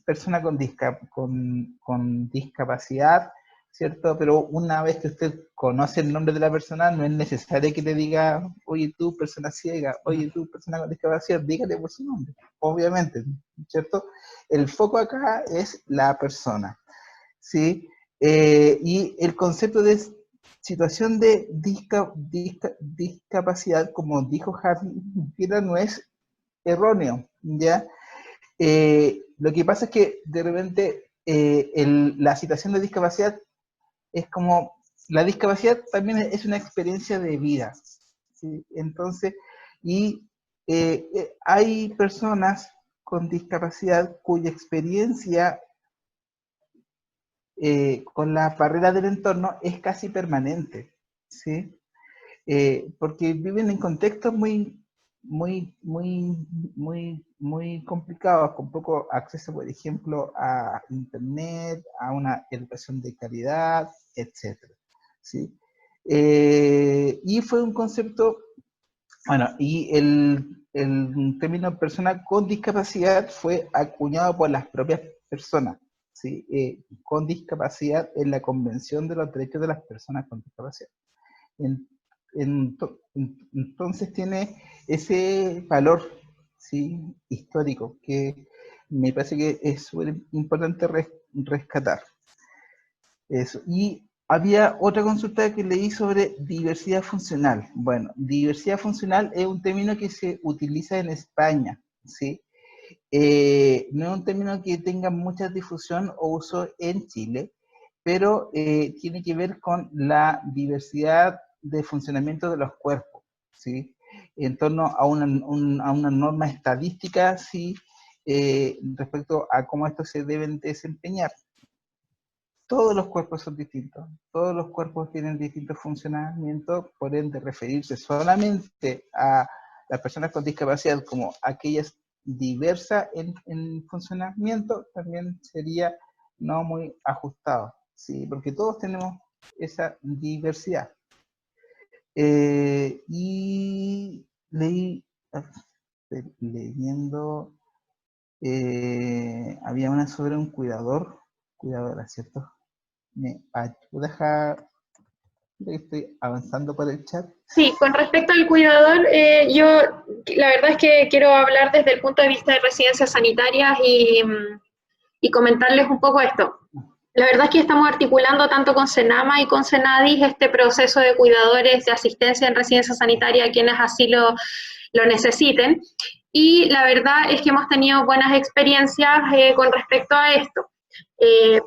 persona con discapacidad, ¿cierto? Pero una vez que usted conoce el nombre de la persona, no es necesario que le diga, oye tú, persona ciega, oye tú, persona con discapacidad, dígale por su nombre, obviamente, ¿cierto? El foco acá es la persona, ¿sí? Y el concepto de situación de discapacidad, como dijo Harry, no es erróneo, ¿ya? Lo que pasa es que de repente la situación de discapacidad es como, la discapacidad también es una experiencia de vida, ¿sí? Entonces, y hay personas con discapacidad cuya experiencia con la barrera del entorno es casi permanente, ¿sí? Porque viven en contextos muy complicados, con poco acceso, por ejemplo, a internet, a una educación de calidad, etc. ¿Sí? Y fue un concepto, bueno, y el término persona con discapacidad fue acuñado por las propias personas, ¿sí? Con discapacidad en la Convención de los Derechos de las Personas con Discapacidad. Entonces tiene ese valor, ¿sí?, histórico, que me parece que es súper importante rescatar. Eso. Y había otra consulta que leí sobre diversidad funcional. Bueno, diversidad funcional es un término que se utiliza en España, ¿sí? No es un término que tenga mucha difusión o uso en Chile, pero tiene que ver con la diversidad de funcionamiento de los cuerpos, ¿sí? En torno a una norma estadística, ¿sí? Respecto a cómo estos se deben desempeñar. Todos los cuerpos son distintos, todos los cuerpos tienen distintos funcionamientos, por ende referirse solamente a las personas con discapacidad como aquellas diversas en funcionamiento también sería no muy ajustado, ¿sí? Porque todos tenemos esa diversidad. Y leyendo, había una sobre un cuidadora, ¿cierto? ¿Me deja? Estoy avanzando por el chat. Sí, con respecto al cuidador, yo la verdad es que quiero hablar desde el punto de vista de residencias sanitarias y comentarles un poco esto. La verdad es que estamos articulando tanto con Senama y con Senadis este proceso de cuidadores de asistencia en residencia sanitaria a quienes así lo necesiten. Y la verdad es que hemos tenido buenas experiencias con respecto a esto.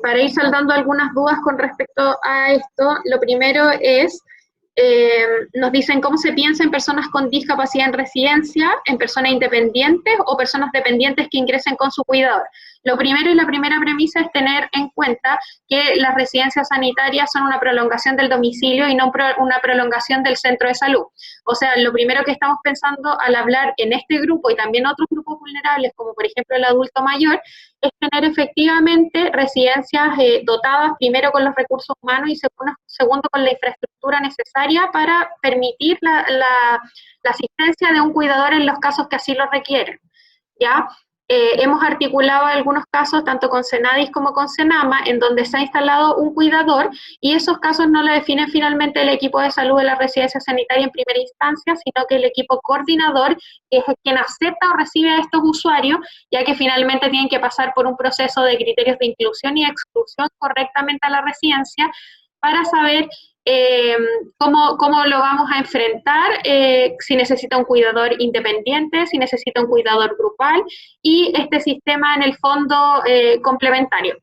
Para ir saldando algunas dudas con respecto a esto, lo primero es, nos dicen cómo se piensa en personas con discapacidad en residencia, en personas independientes o personas dependientes que ingresen con su cuidador. Lo primero y la primera premisa es tener en cuenta que las residencias sanitarias son una prolongación del domicilio y no una prolongación del centro de salud. O sea, lo primero que estamos pensando al hablar en este grupo y también otros grupos vulnerables, como por ejemplo el adulto mayor, es tener efectivamente residencias dotadas primero con los recursos humanos y segundo con la infraestructura necesaria para permitir la asistencia de un cuidador en los casos que así lo requieren, ¿ya? Hemos articulado algunos casos, tanto con Senadis como con Senama, en donde se ha instalado un cuidador y esos casos no lo define finalmente el equipo de salud de la residencia sanitaria en primera instancia, sino que el equipo coordinador, que es quien acepta o recibe a estos usuarios, ya que finalmente tienen que pasar por un proceso de criterios de inclusión y exclusión correctamente a la residencia para saber cómo lo vamos a enfrentar, si necesita un cuidador independiente, si necesita un cuidador grupal y este sistema en el fondo complementario.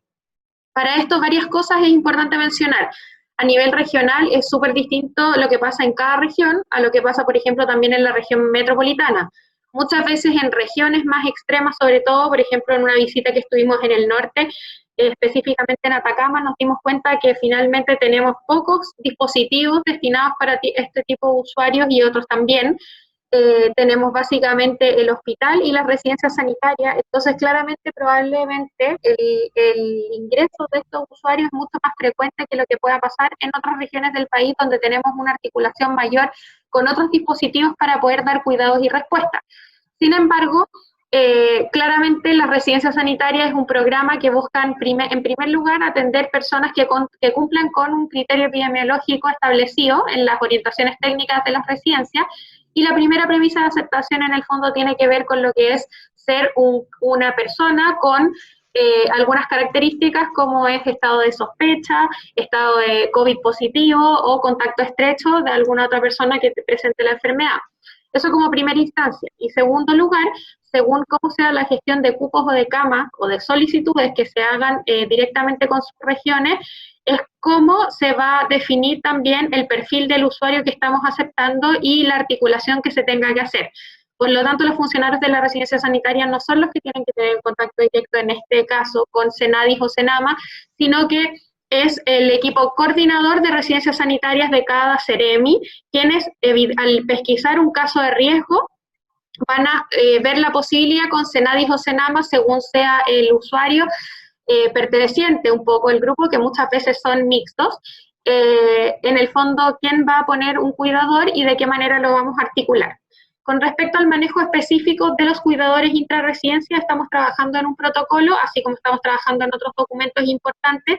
Para esto varias cosas es importante mencionar. A nivel regional es súper distinto lo que pasa en cada región a lo que pasa, por ejemplo, también en la región metropolitana. Muchas veces en regiones más extremas, sobre todo, por ejemplo, en una visita que estuvimos en el norte, específicamente en Atacama, nos dimos cuenta que finalmente tenemos pocos dispositivos destinados para este tipo de usuarios y otros también. Tenemos básicamente el hospital y las residencias sanitarias, entonces claramente probablemente el ingreso de estos usuarios es mucho más frecuente que lo que pueda pasar en otras regiones del país donde tenemos una articulación mayor con otros dispositivos para poder dar cuidados y respuestas. Sin embargo, claramente las residencias sanitarias es un programa que buscan en primer lugar atender personas que cumplan con un criterio epidemiológico establecido en las orientaciones técnicas de las residencias, y la primera premisa de aceptación en el fondo tiene que ver con lo que es ser una persona con algunas características como es estado de sospecha, estado de COVID positivo o contacto estrecho de alguna otra persona que presente la enfermedad. Eso como primera instancia. Y segundo lugar, según cómo sea la gestión de cupos o de camas o de solicitudes que se hagan directamente con sus regiones, es cómo se va a definir también el perfil del usuario que estamos aceptando y la articulación que se tenga que hacer. Por lo tanto, los funcionarios de la residencia sanitaria no son los que tienen que tener contacto directo en este caso con Senadis o Senama, sino que es el equipo coordinador de residencias sanitarias de cada CEREMI, quienes al pesquisar un caso de riesgo van a ver la posibilidad con Senadis o Senama según sea el usuario perteneciente un poco al grupo, que muchas veces son mixtos, en el fondo quién va a poner un cuidador y de qué manera lo vamos a articular. Con respecto al manejo específico de los cuidadores intrarresidencia, estamos trabajando en un protocolo, así como estamos trabajando en otros documentos importantes.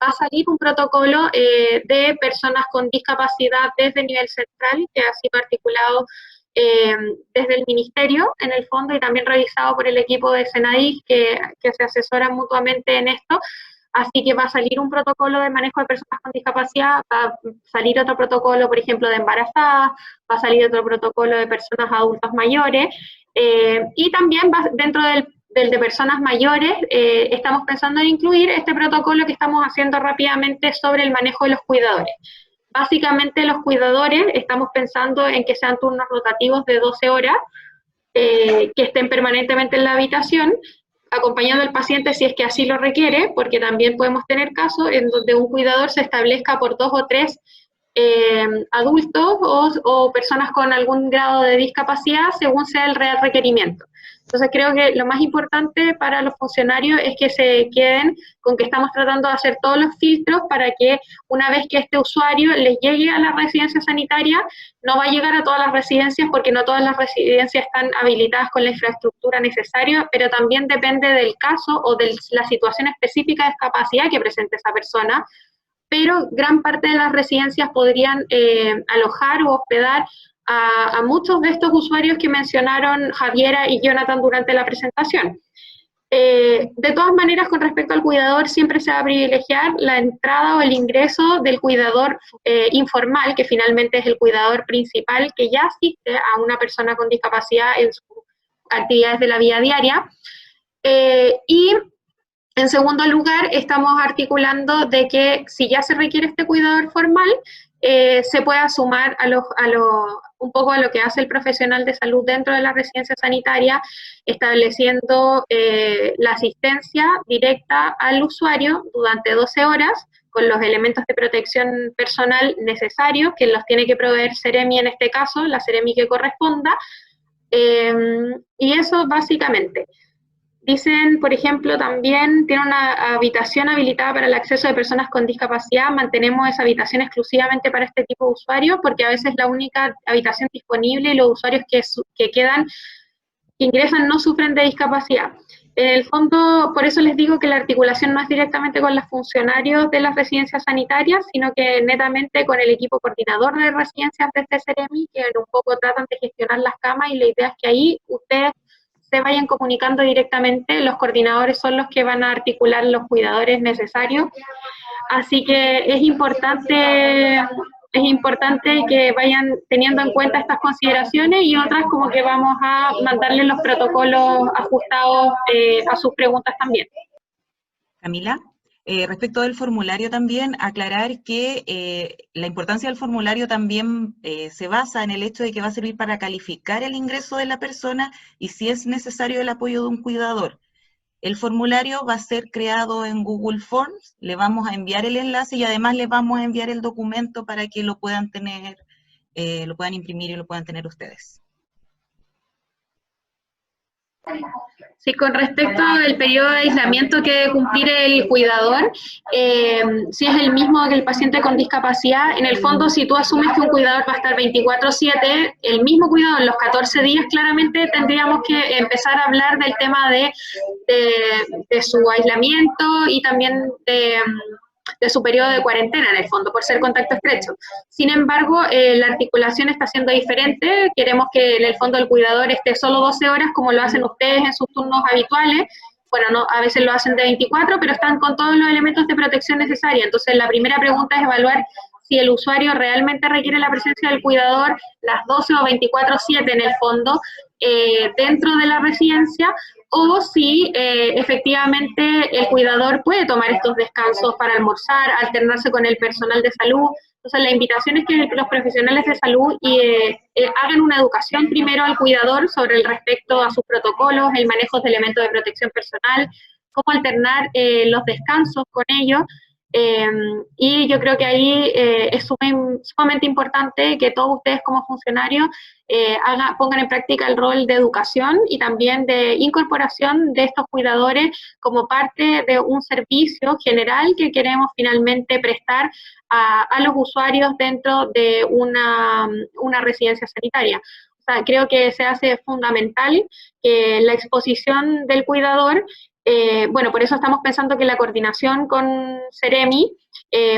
Va a salir un protocolo de personas con discapacidad desde el nivel central, que ha sido articulado desde el Ministerio, en el fondo, y también revisado por el equipo de Senadis, que se asesoran mutuamente en esto. Así que va a salir un protocolo de manejo de personas con discapacidad, va a salir otro protocolo, por ejemplo, de embarazadas, va a salir otro protocolo de personas adultas mayores, y también dentro del de personas mayores, estamos pensando en incluir este protocolo que estamos haciendo rápidamente sobre el manejo de los cuidadores. Básicamente los cuidadores estamos pensando en que sean turnos rotativos de 12 horas, que estén permanentemente en la habitación, acompañando al paciente si es que así lo requiere, porque también podemos tener casos en donde un cuidador se establezca por 2 o 3 adultos o personas con algún grado de discapacidad según sea el real requerimiento. Entonces creo que lo más importante para los funcionarios es que se queden con que estamos tratando de hacer todos los filtros para que una vez que este usuario les llegue a la residencia sanitaria, no va a llegar a todas las residencias porque no todas las residencias están habilitadas con la infraestructura necesaria, pero también depende del caso o de la situación específica de discapacidad que presente esa persona, pero gran parte de las residencias podrían alojar o hospedar a muchos de estos usuarios que mencionaron Javiera y Jonathan durante la presentación. De todas maneras, con respecto al cuidador, siempre se va a privilegiar la entrada o el ingreso del cuidador informal, que finalmente es el cuidador principal que ya asiste a una persona con discapacidad en sus actividades de la vida diaria. Y en segundo lugar, estamos articulando de que si ya se requiere este cuidador formal, se pueda sumar un poco a lo que hace el profesional de salud dentro de la residencia sanitaria, estableciendo la asistencia directa al usuario durante 12 horas, con los elementos de protección personal necesarios, que los tiene que proveer Seremi en este caso, la Seremi que corresponda, y eso básicamente. Dicen, por ejemplo, también tiene una habitación habilitada para el acceso de personas con discapacidad. Mantenemos esa habitación exclusivamente para este tipo de usuarios porque a veces es la única habitación disponible y los usuarios que ingresan no sufren de discapacidad. En el fondo, por eso les digo que la articulación no es directamente con los funcionarios de las residencias sanitarias, sino que netamente con el equipo coordinador de residencias desde Seremi, que un poco tratan de gestionar las camas, y la idea es que ahí ustedes se vayan comunicando directamente, los coordinadores son los que van a articular los cuidadores necesarios, así que es importante que vayan teniendo en cuenta estas consideraciones y otras como que vamos a mandarles los protocolos ajustados a sus preguntas también. Camila, respecto del formulario también, aclarar que la importancia del formulario también se basa en el hecho de que va a servir para calificar el ingreso de la persona y si es necesario el apoyo de un cuidador. El formulario va a ser creado en Google Forms, le vamos a enviar el enlace y además les vamos a enviar el documento para que lo puedan tener, lo puedan imprimir y lo puedan tener ustedes. Sí, con respecto al periodo de aislamiento que debe cumplir el cuidador, si es el mismo que el paciente con discapacidad, en el fondo si tú asumes que un cuidador va a estar 24/7, el mismo cuidador los 14 días claramente tendríamos que empezar a hablar del tema de su aislamiento y también de su periodo de cuarentena en el fondo, por ser contacto estrecho. Sin embargo, la articulación está siendo diferente, queremos que en el fondo el cuidador esté solo 12 horas como lo hacen ustedes en sus turnos habituales, bueno, no, a veces lo hacen de 24, pero están con todos los elementos de protección necesaria. Entonces la primera pregunta es evaluar si el usuario realmente requiere la presencia del cuidador las 12 o 24/7 en el fondo dentro de la residencia, o si efectivamente el cuidador puede tomar estos descansos para almorzar, alternarse con el personal de salud. Entonces la invitación es que los profesionales de salud hagan una educación primero al cuidador sobre el respecto a sus protocolos, el manejo de elementos de protección personal, cómo alternar los descansos con ellos. Y yo creo que ahí es sumamente importante que todos ustedes como funcionarios pongan en práctica el rol de educación y también de incorporación de estos cuidadores como parte de un servicio general que queremos finalmente prestar a los usuarios dentro de una residencia sanitaria. O sea, creo que se hace fundamental que la exposición del cuidador, bueno, por eso estamos pensando que la coordinación con Seremi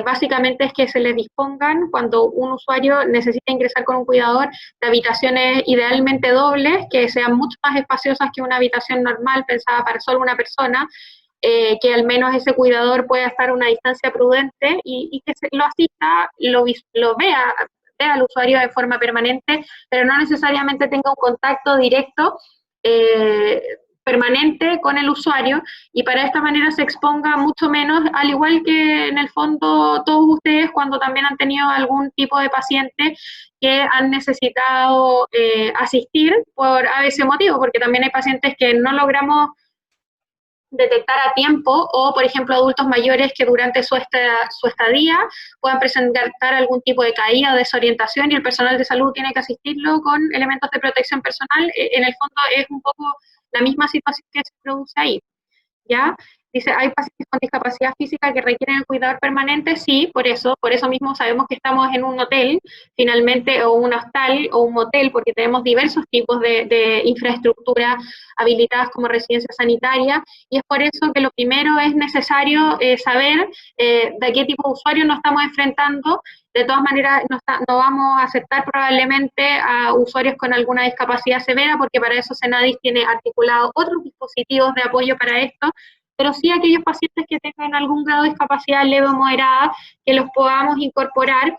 básicamente es que se les dispongan cuando un usuario necesita ingresar con un cuidador de habitaciones idealmente dobles, que sean mucho más espaciosas que una habitación normal pensada para solo una persona, que al menos ese cuidador pueda estar a una distancia prudente y que lo asista, lo vea al usuario de forma permanente, pero no necesariamente tenga un contacto directo permanente con el usuario, y para esta manera se exponga mucho menos, al igual que en el fondo todos ustedes cuando también han tenido algún tipo de paciente que han necesitado asistir por a ese motivo, porque también hay pacientes que no logramos detectar a tiempo, o por ejemplo adultos mayores que durante su estadía puedan presentar algún tipo de caída o desorientación y el personal de salud tiene que asistirlo con elementos de protección personal. En el fondo es un poco la misma situación que se produce ahí, ¿ya? Dice, ¿hay pacientes con discapacidad física que requieren el cuidador permanente? Sí, por eso mismo sabemos que estamos en un hotel, finalmente, o un hostal, o un motel, porque tenemos diversos tipos de infraestructura habilitadas como residencia sanitaria, y es por eso que lo primero es necesario saber de qué tipo de usuario nos estamos enfrentando. De todas maneras, no vamos a aceptar probablemente a usuarios con alguna discapacidad severa, porque para eso Senadis tiene articulado otros dispositivos de apoyo para esto, pero sí aquellos pacientes que tengan algún grado de discapacidad leve o moderada, que los podamos incorporar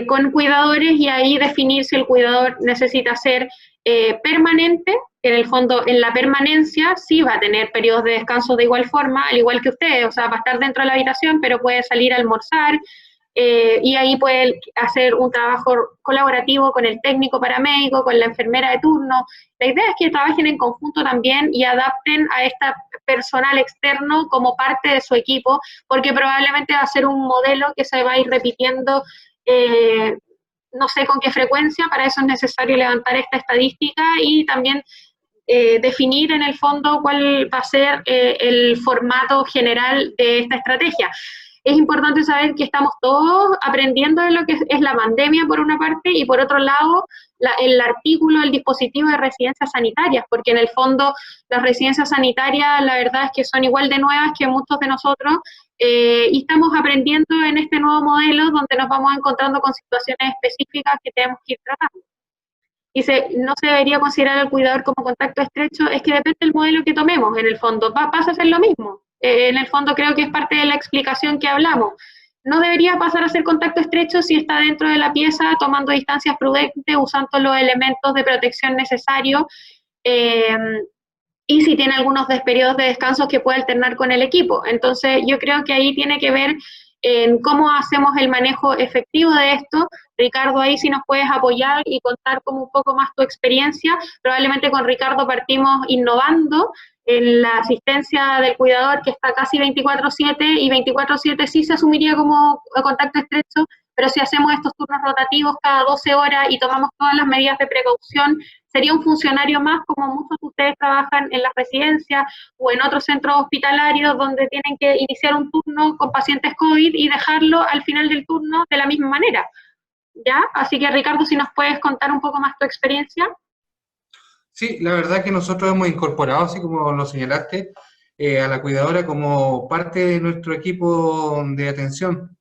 con cuidadores y ahí definir si el cuidador necesita ser permanente. En el fondo, en la permanencia sí va a tener periodos de descanso de igual forma, al igual que ustedes, o sea, va a estar dentro de la habitación, pero puede salir a almorzar, y ahí puede hacer un trabajo colaborativo con el técnico paramédico, con la enfermera de turno. La idea es que trabajen en conjunto también y adapten a este personal externo como parte de su equipo, porque probablemente va a ser un modelo que se va a ir repitiendo, no sé con qué frecuencia. Para eso es necesario levantar esta estadística y también definir en el fondo cuál va a ser el formato general de esta estrategia. Es importante saber que estamos todos aprendiendo de lo que es la pandemia por una parte, y por otro lado el artículo, el dispositivo de residencias sanitarias, porque en el fondo las residencias sanitarias la verdad es que son igual de nuevas que muchos de nosotros, y estamos aprendiendo en este nuevo modelo donde nos vamos encontrando con situaciones específicas que tenemos que ir tratando. Dice, no se debería considerar al cuidador como contacto estrecho. Es que depende del modelo que tomemos, en el fondo. Pasa a ser lo mismo. En el fondo creo que es parte de la explicación que hablamos. No debería pasar a ser contacto estrecho si está dentro de la pieza, tomando distancias prudentes, usando los elementos de protección necesarios, y si tiene algunos periodos de descanso que puede alternar con el equipo. Entonces yo creo que ahí tiene que ver en cómo hacemos el manejo efectivo de esto. Ricardo, ahí sí nos puedes apoyar y contar como un poco más tu experiencia. Probablemente con Ricardo partimos innovando en la asistencia del cuidador, que está casi 24/7, y 24/7 sí se asumiría como contacto estrecho, pero si hacemos estos turnos rotativos cada 12 horas y tomamos todas las medidas de precaución, sería un funcionario más, como muchos de ustedes trabajan en las residencias o en otros centros hospitalarios donde tienen que iniciar un turno con pacientes COVID y dejarlo al final del turno de la misma manera, ¿ya? Así que Ricardo, si nos puedes contar un poco más tu experiencia. Sí, la verdad que nosotros hemos incorporado, así como lo señalaste, a la cuidadora como parte de nuestro equipo de atención.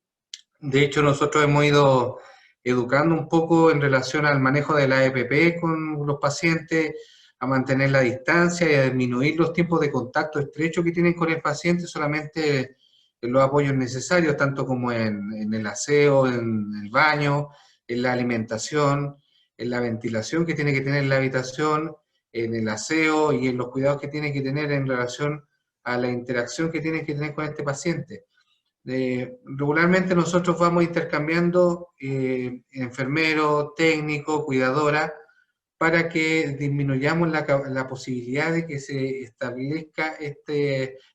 De hecho, nosotros hemos ido educando un poco en relación al manejo de la EPP con los pacientes, a mantener la distancia y a disminuir los tiempos de contacto estrecho que tienen con el paciente, solamente en los apoyos necesarios, tanto como en el aseo, en el baño, en la alimentación, en la ventilación que tiene que tener la habitación, en el aseo y en los cuidados que tiene que tener en relación a la interacción que tiene que tener con este paciente. Regularmente nosotros vamos intercambiando enfermero, técnico, cuidadora, para que disminuyamos la posibilidad de que se establezca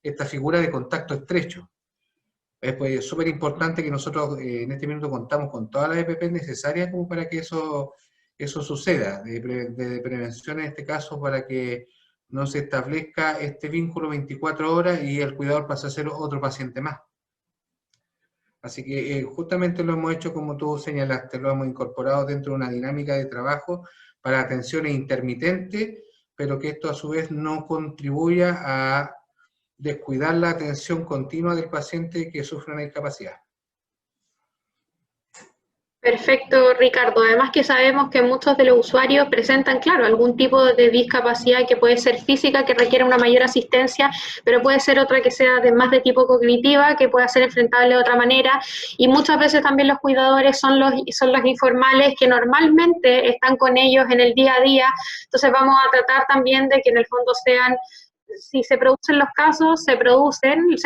esta figura de contacto estrecho. Es pues, súper importante que nosotros en este minuto contamos con todas las EPP necesarias como para que eso suceda, de prevención en este caso, para que no se establezca este vínculo 24 horas y el cuidador pase a ser otro paciente más. Así que justamente lo hemos hecho como tú señalaste, lo hemos incorporado dentro de una dinámica de trabajo para atenciones intermitentes, pero que esto a su vez no contribuya a descuidar la atención continua del paciente que sufre una discapacidad. Perfecto, Ricardo. Además que sabemos que muchos de los usuarios presentan, claro, algún tipo de discapacidad que puede ser física, que requiere una mayor asistencia, pero puede ser otra que sea más de tipo cognitiva, que pueda ser enfrentable de otra manera. Y muchas veces también los cuidadores son los informales que normalmente están con ellos en el día a día. Entonces vamos a tratar también de que en el fondo sean, si se producen los casos, se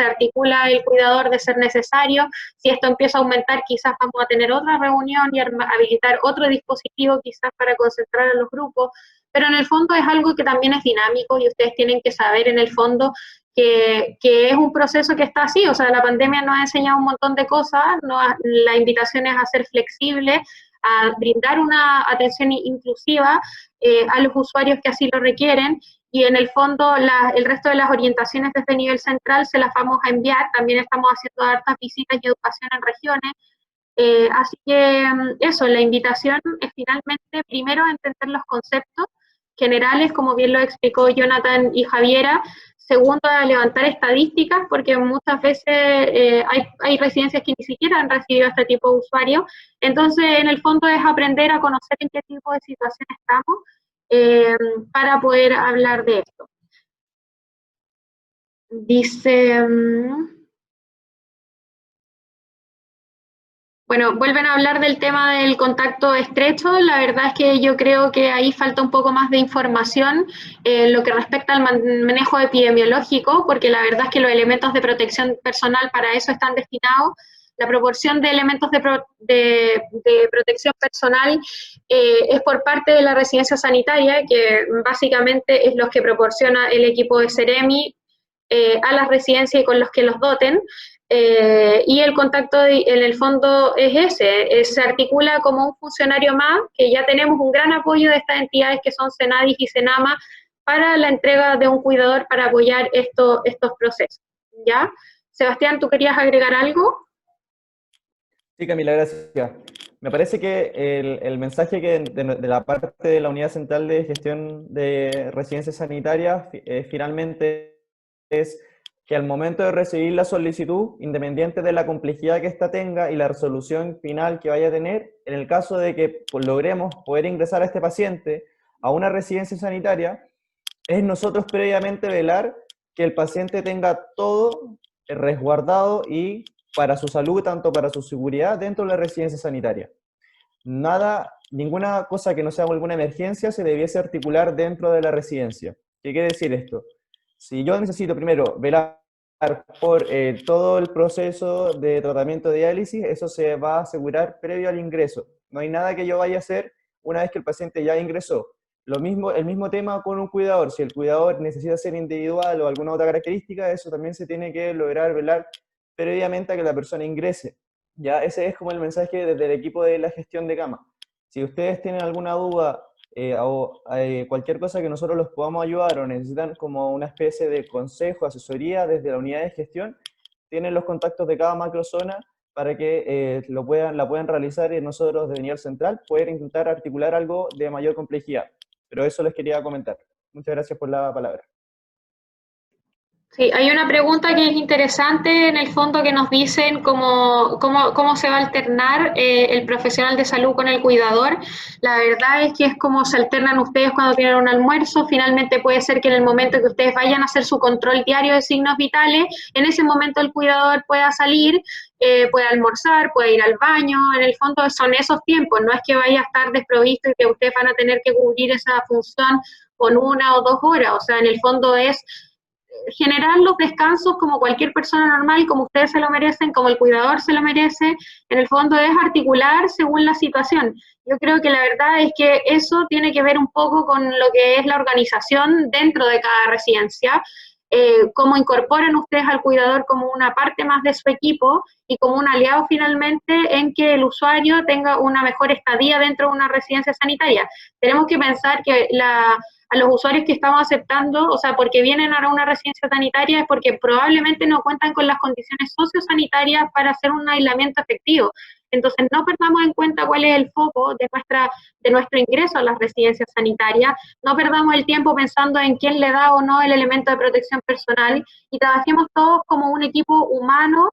articula el cuidador de ser necesario. Si esto empieza a aumentar, quizás vamos a tener otra reunión y habilitar otro dispositivo quizás para concentrar a los grupos, pero en el fondo es algo que también es dinámico y ustedes tienen que saber en el fondo que es un proceso que está así, o sea, la pandemia nos ha enseñado un montón de cosas, la invitación es a ser flexible, a brindar una atención inclusiva a los usuarios que así lo requieren, y en el fondo el resto de las orientaciones desde nivel central se las vamos a enviar, también estamos haciendo hartas visitas y educación en regiones, así que eso, la invitación es finalmente primero a entender los conceptos generales, como bien lo explicó Jonathan y Javiera. Segundo, a levantar estadísticas, porque muchas veces hay residencias que ni siquiera han recibido este tipo de usuarios. Entonces, en el fondo es aprender a conocer en qué tipo de situación estamos para poder hablar de esto. Dice... Bueno, vuelven a hablar del tema del contacto estrecho. La verdad es que yo creo que ahí falta un poco más de información en lo que respecta al manejo epidemiológico, porque la verdad es que los elementos de protección personal para eso están destinados. La proporción de elementos de protección personal es por parte de la residencia sanitaria, que básicamente es los que proporciona el equipo de Seremi a las residencias y con los que los doten. Y el contacto en el fondo es ese, se articula como un funcionario más, que ya tenemos un gran apoyo de estas entidades que son Senadis y Senama para la entrega de un cuidador para apoyar estos procesos. ¿Ya? Sebastián, ¿tú querías agregar algo? Sí, Camila, gracias. Me parece que el mensaje que de la parte de la Unidad Central de Gestión de Residencias Sanitarias finalmente es que al momento de recibir la solicitud, independiente de la complejidad que ésta tenga y la resolución final que vaya a tener, en el caso de que logremos poder ingresar a este paciente a una residencia sanitaria, es nosotros previamente velar que el paciente tenga todo resguardado y para su salud, tanto para su seguridad dentro de la residencia sanitaria. Ninguna cosa que no sea alguna emergencia se debiese articular dentro de la residencia. ¿Qué quiere decir esto? Si yo necesito primero velar por todo el proceso de tratamiento de diálisis, eso se va a asegurar previo al ingreso. No hay nada que yo vaya a hacer una vez que el paciente ya ingresó. El mismo tema con un cuidador. Si el cuidador necesita ser individual o alguna otra característica, eso también se tiene que lograr velar previamente a que la persona ingrese. Ya ese es como el mensaje desde el equipo de la gestión de cama. Si ustedes tienen alguna duda o cualquier cosa que nosotros los podamos ayudar o necesitan como una especie de consejo, asesoría desde la unidad de gestión, tienen los contactos de cada macrozona para que la puedan realizar y nosotros de nivel central poder intentar articular algo de mayor complejidad. Pero eso les quería comentar. Muchas gracias por la palabra. Sí, hay una pregunta que es interesante en el fondo que nos dicen cómo se va a alternar el profesional de salud con el cuidador. La verdad es que es como se alternan ustedes cuando tienen un almuerzo. Finalmente puede ser que en el momento que ustedes vayan a hacer su control diario de signos vitales, en ese momento el cuidador pueda salir, puede almorzar, puede ir al baño. En el fondo son esos tiempos, no es que vaya a estar desprovisto y que ustedes van a tener que cubrir esa función con 1 o 2 horas. O sea, en el fondo es generar los descansos como cualquier persona normal, como ustedes se lo merecen, como el cuidador se lo merece. En el fondo es articular según la situación. Yo creo que la verdad es que eso tiene que ver un poco con lo que es la organización dentro de cada residencia, cómo incorporan ustedes al cuidador como una parte más de su equipo y como un aliado finalmente en que el usuario tenga una mejor estadía dentro de una residencia sanitaria. Tenemos que pensar que a los usuarios que estamos aceptando, o sea, porque vienen a una residencia sanitaria es porque probablemente no cuentan con las condiciones sociosanitarias para hacer un aislamiento efectivo. Entonces, no perdamos en cuenta cuál es el foco de nuestro ingreso a las residencias sanitarias, no perdamos el tiempo pensando en quién le da o no el elemento de protección personal y trabajemos todos como un equipo humano,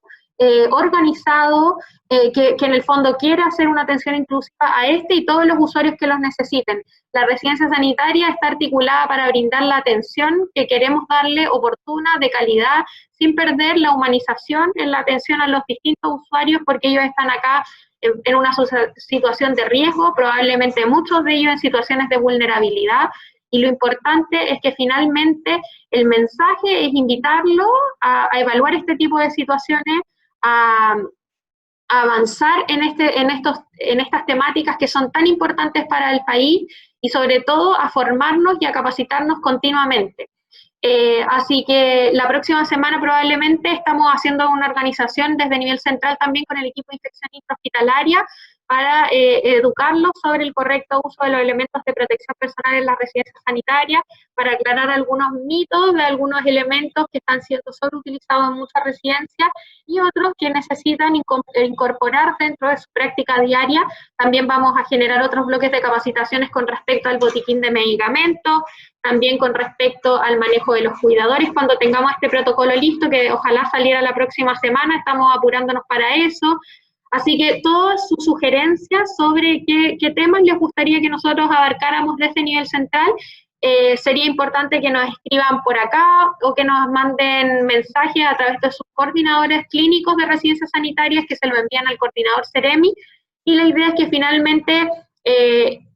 organizado, que en el fondo quiera hacer una atención inclusiva a y todos los usuarios que los necesiten. La residencia sanitaria está articulada para brindar la atención que queremos darle oportuna, de calidad, sin perder la humanización en la atención a los distintos usuarios, porque ellos están acá en una situación de riesgo, probablemente muchos de ellos en situaciones de vulnerabilidad, y lo importante es que finalmente el mensaje es invitarlo a evaluar este tipo de situaciones, a avanzar en estas temáticas que son tan importantes para el país y sobre todo a formarnos y a capacitarnos continuamente. Así que la próxima semana probablemente estamos haciendo una organización desde nivel central también con el equipo de infección intrahospitalaria para educarlos sobre el correcto uso de los elementos de protección personal en las residencias sanitarias, para aclarar algunos mitos de algunos elementos que están siendo sobreutilizados en muchas residencias y otros que necesitan incorporar dentro de su práctica diaria. También vamos a generar otros bloques de capacitaciones con respecto al botiquín de medicamentos, también con respecto al manejo de los cuidadores cuando tengamos este protocolo listo, que ojalá saliera la próxima semana, estamos apurándonos para eso. Así que todas sus sugerencias sobre qué temas les gustaría que nosotros abarcáramos desde nivel central, sería importante que nos escriban por acá o que nos manden mensajes a través de sus coordinadores clínicos de residencias sanitarias que se lo envían al coordinador Ceremi. Y la idea es que finalmente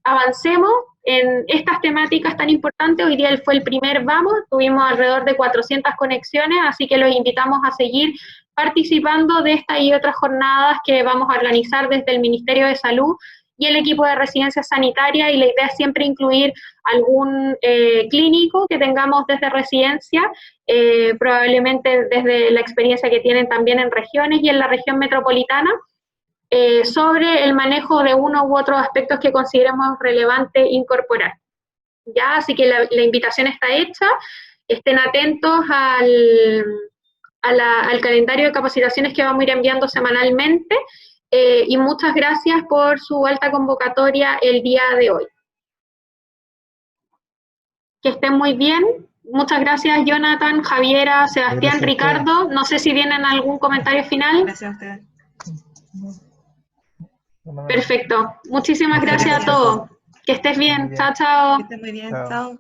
avancemos en estas temáticas tan importantes. Hoy día fue el primer vamos, tuvimos alrededor de 400 conexiones, así que los invitamos a seguir participando de esta y otras jornadas que vamos a organizar desde el Ministerio de Salud y el equipo de residencias sanitarias, y la idea es siempre incluir algún clínico que tengamos desde residencia, probablemente desde la experiencia que tienen también en regiones y en la región metropolitana, sobre el manejo de uno u otros aspectos que consideremos relevante incorporar. ¿Ya? Así que la invitación está hecha, estén atentos al calendario de capacitaciones que vamos a ir enviando semanalmente, y muchas gracias por su alta convocatoria el día de hoy. Que estén muy bien. Muchas gracias, Jonathan, Javiera, Sebastián, Ricardo. No sé si tienen algún comentario final. Gracias a ustedes. Perfecto. Muchísimas gracias a todos. Que estés bien. Chao, chao. Que estén muy bien. Chao.